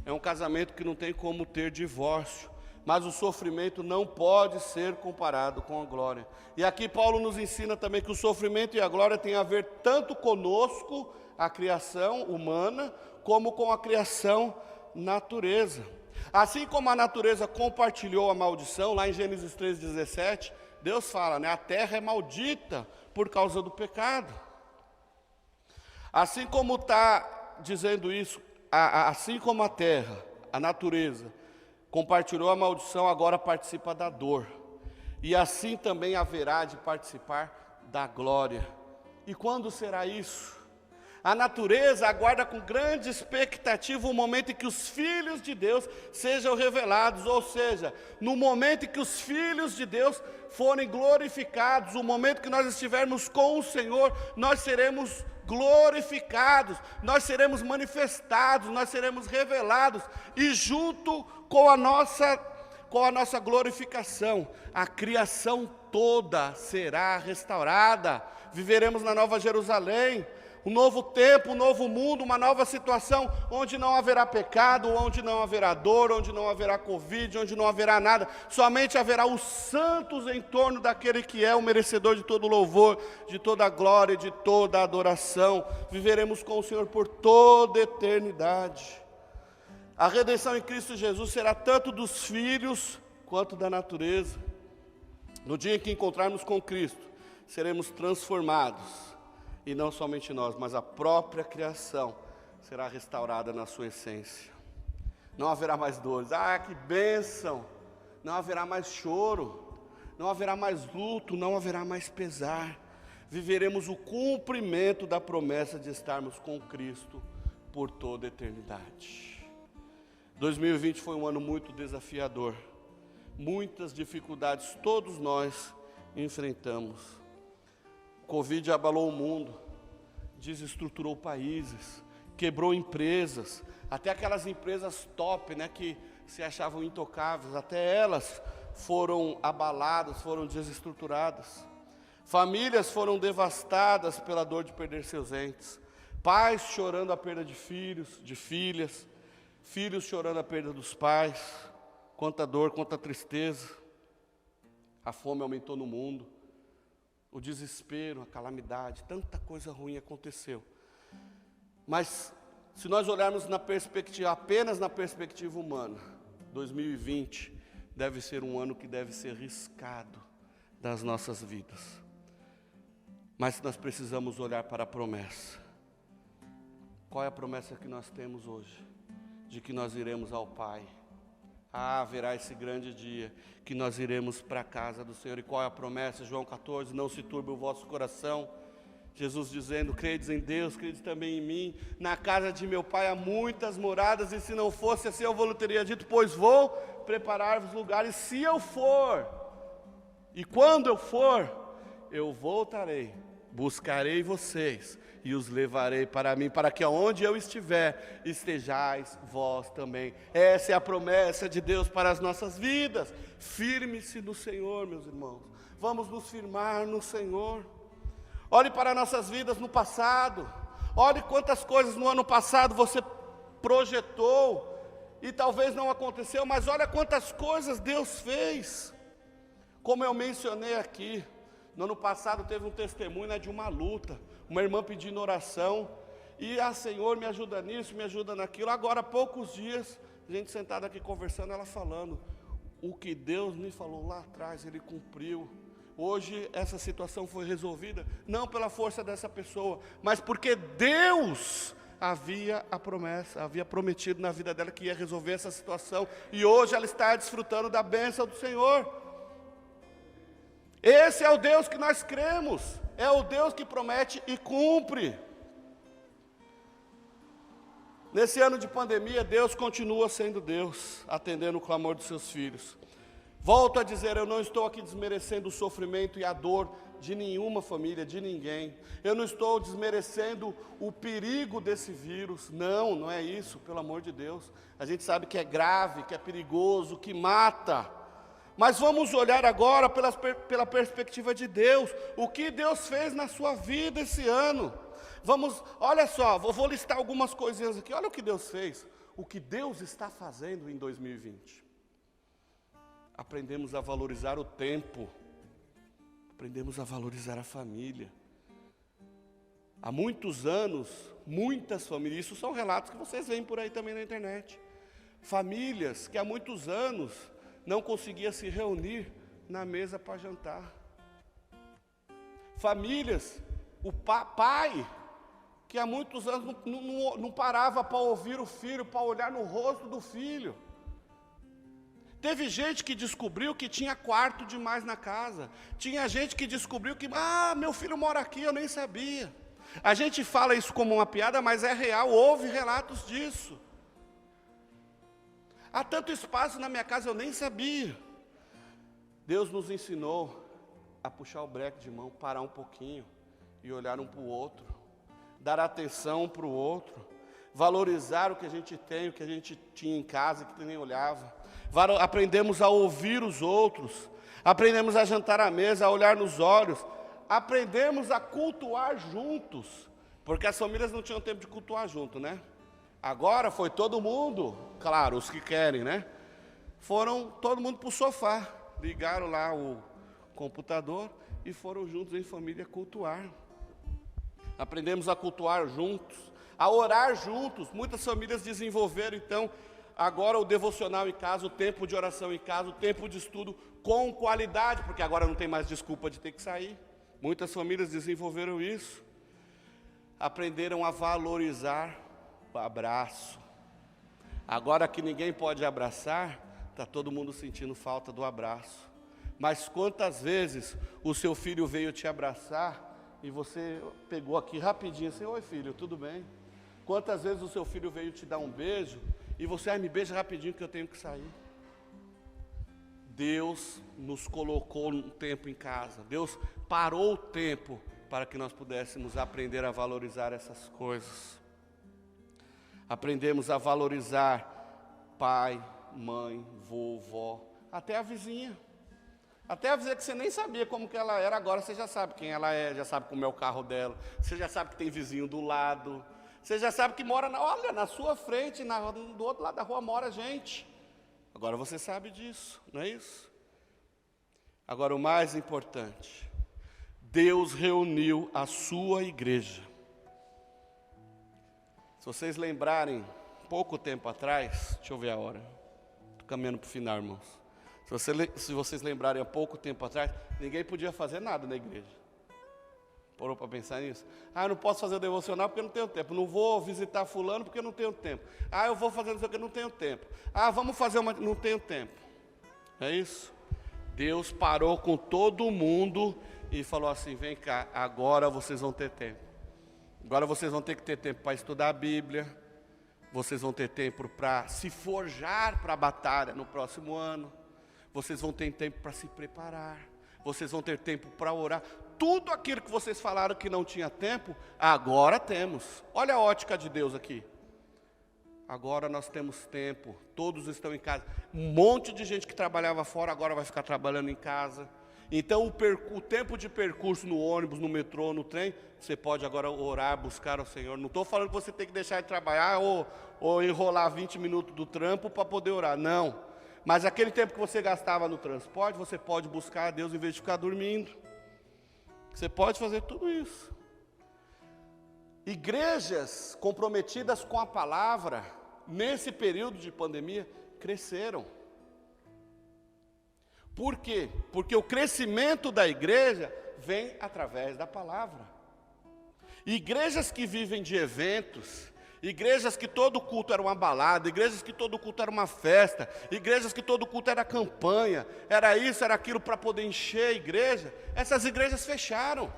É um casamento que não tem como ter divórcio, mas o sofrimento não pode ser comparado com a glória. E aqui Paulo nos ensina também que o sofrimento e a glória têm a ver tanto conosco, a criação humana, como com a criação natureza. Assim como a natureza compartilhou a maldição, lá em Gênesis 3,17, Deus fala, a terra é maldita por causa do pecado. Assim como está dizendo isso, assim como a terra, a natureza, compartilhou a maldição, agora participa da dor. E assim também haverá de participar da glória. E quando será isso? A natureza aguarda com grande expectativa o momento em que os filhos de Deus sejam revelados, ou seja, no momento em que os filhos de Deus forem glorificados, o momento que nós estivermos com o Senhor, nós seremos glorificados, nós seremos manifestados, nós seremos revelados, e junto com a nossa glorificação, a criação toda será restaurada, viveremos na Nova Jerusalém, um novo tempo, um novo mundo, uma nova situação, onde não haverá pecado, onde não haverá dor, onde não haverá Covid, onde não haverá nada, somente haverá os santos em torno daquele que é o merecedor de todo louvor, de toda glória, de toda adoração. Viveremos com o Senhor por toda a eternidade. A redenção em Cristo Jesus será tanto dos filhos quanto da natureza. No dia em que encontrarmos com Cristo, seremos transformados. E não somente nós, mas a própria criação será restaurada na sua essência. Não haverá mais dores. Que bênção! Não haverá mais choro, não haverá mais luto, não haverá mais pesar. Viveremos o cumprimento da promessa de estarmos com Cristo por toda a eternidade. 2020 foi um ano muito desafiador. Muitas dificuldades todos nós enfrentamos. Covid abalou o mundo, desestruturou países, quebrou empresas, até aquelas empresas top, que se achavam intocáveis, até elas foram abaladas, foram desestruturadas. Famílias foram devastadas pela dor de perder seus entes, pais chorando a perda de filhos, de filhas, filhos chorando a perda dos pais. Quanta dor, quanta tristeza. A fome aumentou no mundo. O desespero, a calamidade, tanta coisa ruim aconteceu. Mas, se nós olharmos apenas na perspectiva humana, 2020 deve ser um ano que deve ser riscado das nossas vidas. Mas nós precisamos olhar para a promessa. Qual é a promessa que nós temos hoje? De que nós iremos ao Pai. Haverá esse grande dia que nós iremos para a casa do Senhor. E qual é a promessa? João 14, não se turbe o vosso coração. Jesus dizendo, credes em Deus, credes também em mim. Na casa de meu Pai há muitas moradas, e se não fosse assim eu vou teria dito, pois vou preparar-vos lugares. Se eu for, e quando eu for, eu voltarei, buscarei vocês e os levarei para mim, para que aonde eu estiver, estejais vós também. Essa é a promessa de Deus para as nossas vidas. Firme-se no Senhor, meus irmãos. Vamos nos firmar no Senhor. Olhe para nossas vidas no passado. Olhe quantas coisas no ano passado você projetou e talvez não aconteceu, mas olha quantas coisas Deus fez. Como eu mencionei aqui, no ano passado teve um testemunho de uma luta, uma irmã pedindo oração, E, Senhor, me ajuda nisso, me ajuda naquilo. Agora, há poucos dias, a gente sentada aqui conversando, ela falando, o que Deus me falou lá atrás, Ele cumpriu. Hoje, essa situação foi resolvida, não pela força dessa pessoa, mas porque Deus havia a promessa, havia prometido na vida dela que ia resolver essa situação. E hoje ela está desfrutando da bênção do Senhor. Esse é o Deus que nós cremos, é o Deus que promete e cumpre. Nesse ano de pandemia, Deus continua sendo Deus, atendendo o clamor dos seus filhos. Volto a dizer, eu não estou aqui desmerecendo o sofrimento e a dor de nenhuma família, de ninguém. Eu não estou desmerecendo o perigo desse vírus. Não, não é isso, pelo amor de Deus. A gente sabe que é grave, que é perigoso, que mata. Mas vamos olhar agora pela perspectiva de Deus. O que Deus fez na sua vida esse ano? Olha só, vou listar algumas coisinhas aqui. Olha o que Deus fez. O que Deus está fazendo em 2020. Aprendemos a valorizar o tempo. Aprendemos a valorizar a família. Há muitos anos, muitas famílias, isso são relatos que vocês veem por aí também na internet. Famílias que há muitos anos não conseguiam se reunir na mesa para jantar. Famílias, o pai, que há muitos anos não parava para ouvir o filho, para olhar no rosto do filho. Teve gente que descobriu que tinha quarto demais na casa. Tinha gente que descobriu que, meu filho mora aqui, eu nem sabia. A gente fala isso como uma piada, mas é real, houve relatos disso. Há tanto espaço na minha casa, eu nem sabia. Deus nos ensinou a puxar o breque de mão, parar um pouquinho e olhar um para o outro. Dar atenção um para o outro, valorizar o que a gente tem, o que a gente tinha em casa, que nem olhava. Aprendemos a ouvir os outros, aprendemos a jantar à mesa, a olhar nos olhos, aprendemos a cultuar juntos, porque as famílias não tinham tempo de cultuar junto, né? Agora foi todo mundo, claro, os que querem, né? Foram todo mundo para o sofá, ligaram lá o computador e foram juntos em família cultuar. Aprendemos a cultuar juntos, a orar juntos. Muitas famílias desenvolveram, então, agora o devocional em casa, o tempo de oração em casa, o tempo de estudo com qualidade, porque agora não tem mais desculpa de ter que sair. Muitas famílias desenvolveram isso. Aprenderam a valorizar o abraço. Agora que ninguém pode abraçar, está todo mundo sentindo falta do abraço. Mas quantas vezes o seu filho veio te abraçar e você pegou aqui rapidinho assim, oi filho, tudo bem? Quantas vezes o seu filho veio te dar um beijo e você, me beija rapidinho que eu tenho que sair. Deus nos colocou um tempo em casa. Deus parou o tempo para que nós pudéssemos aprender a valorizar essas coisas. Aprendemos a valorizar pai, mãe, vovó, até a vizinha. Até a vizinha que você nem sabia como que ela era, agora você já sabe quem ela é, já sabe como é o carro dela, você já sabe que tem vizinho do lado, você já sabe que mora, na sua frente, do outro lado da rua mora gente. Agora você sabe disso, não é isso? Agora o mais importante, Deus reuniu a sua igreja. Se vocês lembrarem, pouco tempo atrás, deixa eu ver a hora, estou caminhando para o final, irmãos. Se vocês lembrarem, há pouco tempo atrás, ninguém podia fazer nada na igreja. Parou para pensar nisso? Eu não posso fazer o devocional porque eu não tenho tempo. Não vou visitar fulano porque eu não tenho tempo. Eu vou fazer não sei o que, eu não tenho tempo. Vamos fazer uma... Não tenho tempo. É isso? Deus parou com todo mundo e falou assim, vem cá, agora vocês vão ter tempo. Agora vocês vão ter que ter tempo para estudar a Bíblia. Vocês vão ter tempo para se forjar para a batalha no próximo ano. Vocês vão ter tempo para se preparar. Vocês vão ter tempo para orar. Tudo aquilo que vocês falaram que não tinha tempo, agora temos. Olha a ótica de Deus aqui. Agora nós temos tempo. Todos estão em casa. Um monte de gente que trabalhava fora agora vai ficar trabalhando em casa. Então o tempo de percurso no ônibus, no metrô, no trem, você pode agora orar, buscar ao Senhor. Não estou falando que você tem que deixar de trabalhar ou enrolar 20 minutos do trampo para poder orar. Não. Mas aquele tempo que você gastava no transporte, você pode buscar a Deus em vez de ficar dormindo. Você pode fazer tudo isso. Igrejas comprometidas com a palavra, nesse período de pandemia, cresceram. Por quê? Porque o crescimento da igreja vem através da palavra. Igrejas que vivem de eventos, igrejas que todo culto era uma balada, igrejas que todo culto era uma festa, igrejas que todo culto era campanha, era isso, era aquilo para poder encher a igreja, essas igrejas fecharam,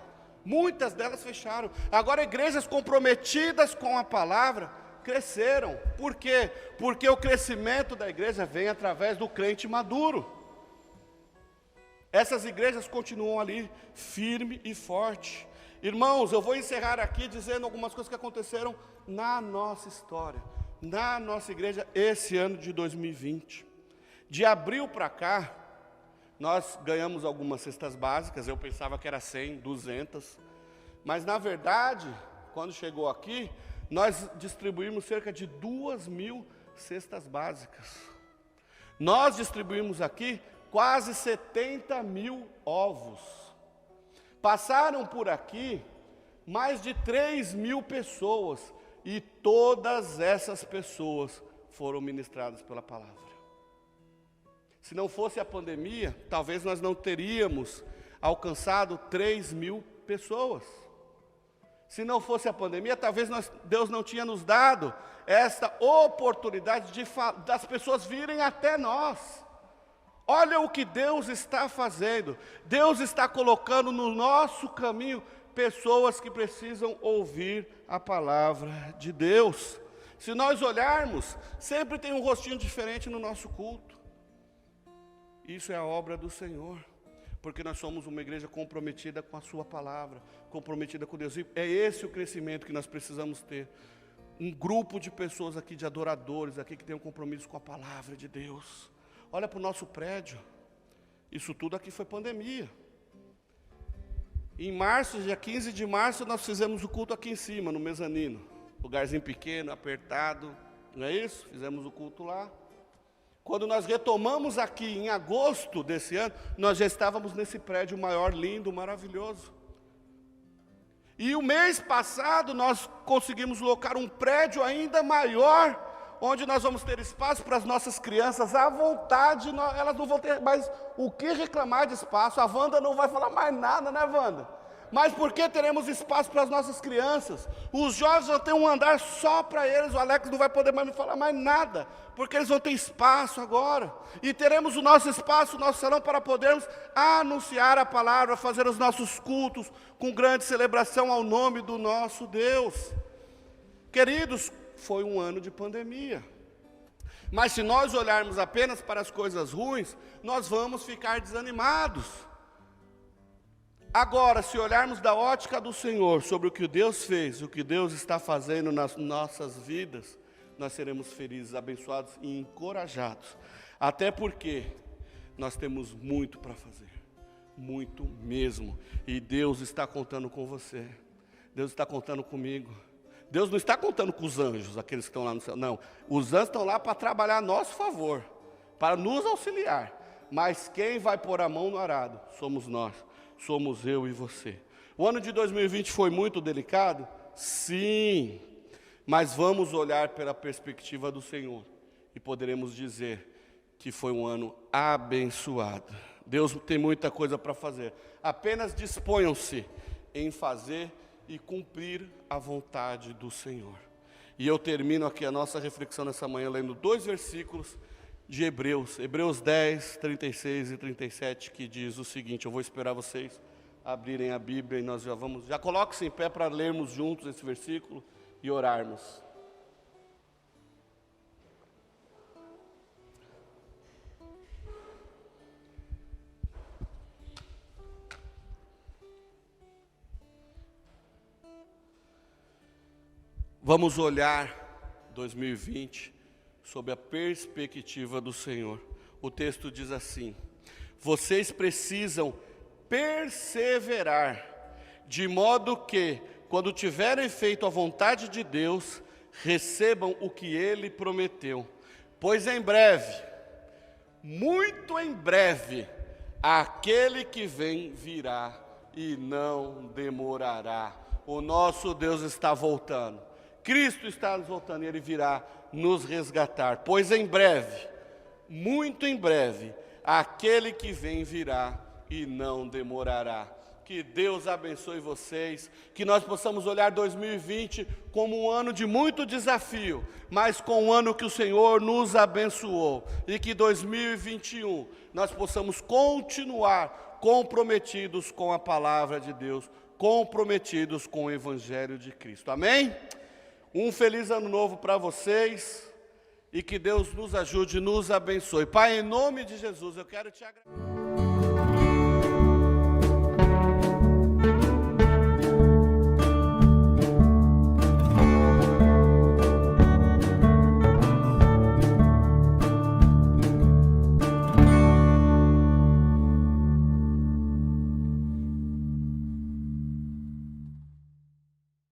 muitas delas fecharam. Agora igrejas comprometidas com a palavra cresceram. Por quê? Porque o crescimento da igreja vem através do crente maduro. Essas igrejas continuam ali, firme e forte. Irmãos, eu vou encerrar aqui dizendo algumas coisas que aconteceram na nossa história, na nossa igreja, esse ano de 2020. De abril para cá, nós ganhamos algumas cestas básicas, eu pensava que era 100, 200, mas na verdade, quando chegou aqui, nós distribuímos cerca de 2.000 cestas básicas. Nós distribuímos aqui quase 70.000 ovos. Passaram por aqui mais de 3.000 pessoas, e todas essas pessoas foram ministradas pela palavra. Se não fosse a pandemia, talvez nós não teríamos alcançado 3.000 pessoas. Se não fosse a pandemia, talvez Deus não tinha nos dado esta oportunidade das pessoas virem até nós. Olha o que Deus está fazendo. Deus está colocando no nosso caminho pessoas que precisam ouvir a palavra de Deus. Se nós olharmos, sempre tem um rostinho diferente no nosso culto. Isso é a obra do Senhor, porque nós somos uma igreja comprometida com a sua palavra, comprometida com Deus. E é esse o crescimento que nós precisamos ter. Um grupo de pessoas aqui, de adoradores, aqui que tem um compromisso com a palavra de Deus. Olha para o nosso prédio, isso tudo aqui foi pandemia. Em março, dia 15 de março, nós fizemos o culto aqui em cima, no mezanino. Lugarzinho pequeno, apertado, não é isso? Fizemos o culto lá. Quando nós retomamos aqui em agosto desse ano, nós já estávamos nesse prédio maior, lindo, maravilhoso. E o mês passado nós conseguimos locar um prédio ainda maior, onde nós vamos ter espaço para as nossas crianças à vontade, elas não vão ter mais o que reclamar de espaço. A Wanda não vai falar mais nada, né, Wanda? Mas porque teremos espaço para as nossas crianças? Os jovens vão ter um andar só para eles, o Alex não vai poder mais me falar mais nada, porque eles vão ter espaço agora. E teremos o nosso espaço, o nosso salão, para podermos anunciar a palavra, fazer os nossos cultos com grande celebração ao nome do nosso Deus. Queridos, foi um ano de pandemia. Mas se nós olharmos apenas para as coisas ruins, nós vamos ficar desanimados. Agora, se olharmos da ótica do Senhor, sobre o que Deus fez, o que Deus está fazendo nas nossas vidas, nós seremos felizes, abençoados e encorajados. Até porque nós temos muito para fazer, muito mesmo. E Deus está contando com você, Deus está contando comigo. Deus não está contando com os anjos, aqueles que estão lá no céu, não. Os anjos estão lá para trabalhar a nosso favor, para nos auxiliar. Mas quem vai pôr a mão no arado somos nós, somos eu e você. O ano de 2020 foi muito delicado? Sim, mas vamos olhar pela perspectiva do Senhor e poderemos dizer que foi um ano abençoado. Deus tem muita coisa para fazer, apenas disponham-se em fazer e cumprir a vontade do Senhor. E eu termino aqui a nossa reflexão nessa manhã lendo 2 versículos de Hebreus 10, 36 e 37, que diz o seguinte. Eu vou esperar vocês abrirem a Bíblia e nós já coloquem-se em pé para lermos juntos esse versículo e orarmos. Vamos olhar 2020 sob a perspectiva do Senhor. O texto diz assim: vocês precisam perseverar, de modo que, quando tiverem feito a vontade de Deus, recebam o que Ele prometeu. Pois em breve, muito em breve, aquele que vem virá e não demorará. O nosso Deus está voltando. Cristo está nos voltando e Ele virá nos resgatar. Pois em breve, muito em breve, aquele que vem virá e não demorará. Que Deus abençoe vocês, que nós possamos olhar 2020 como um ano de muito desafio, mas com um ano que o Senhor nos abençoou. E que 2021 nós possamos continuar comprometidos com a palavra de Deus, comprometidos com o Evangelho de Cristo. Amém? Um feliz ano novo para vocês e que Deus nos ajude e nos abençoe. Pai, em nome de Jesus, eu quero te agradecer.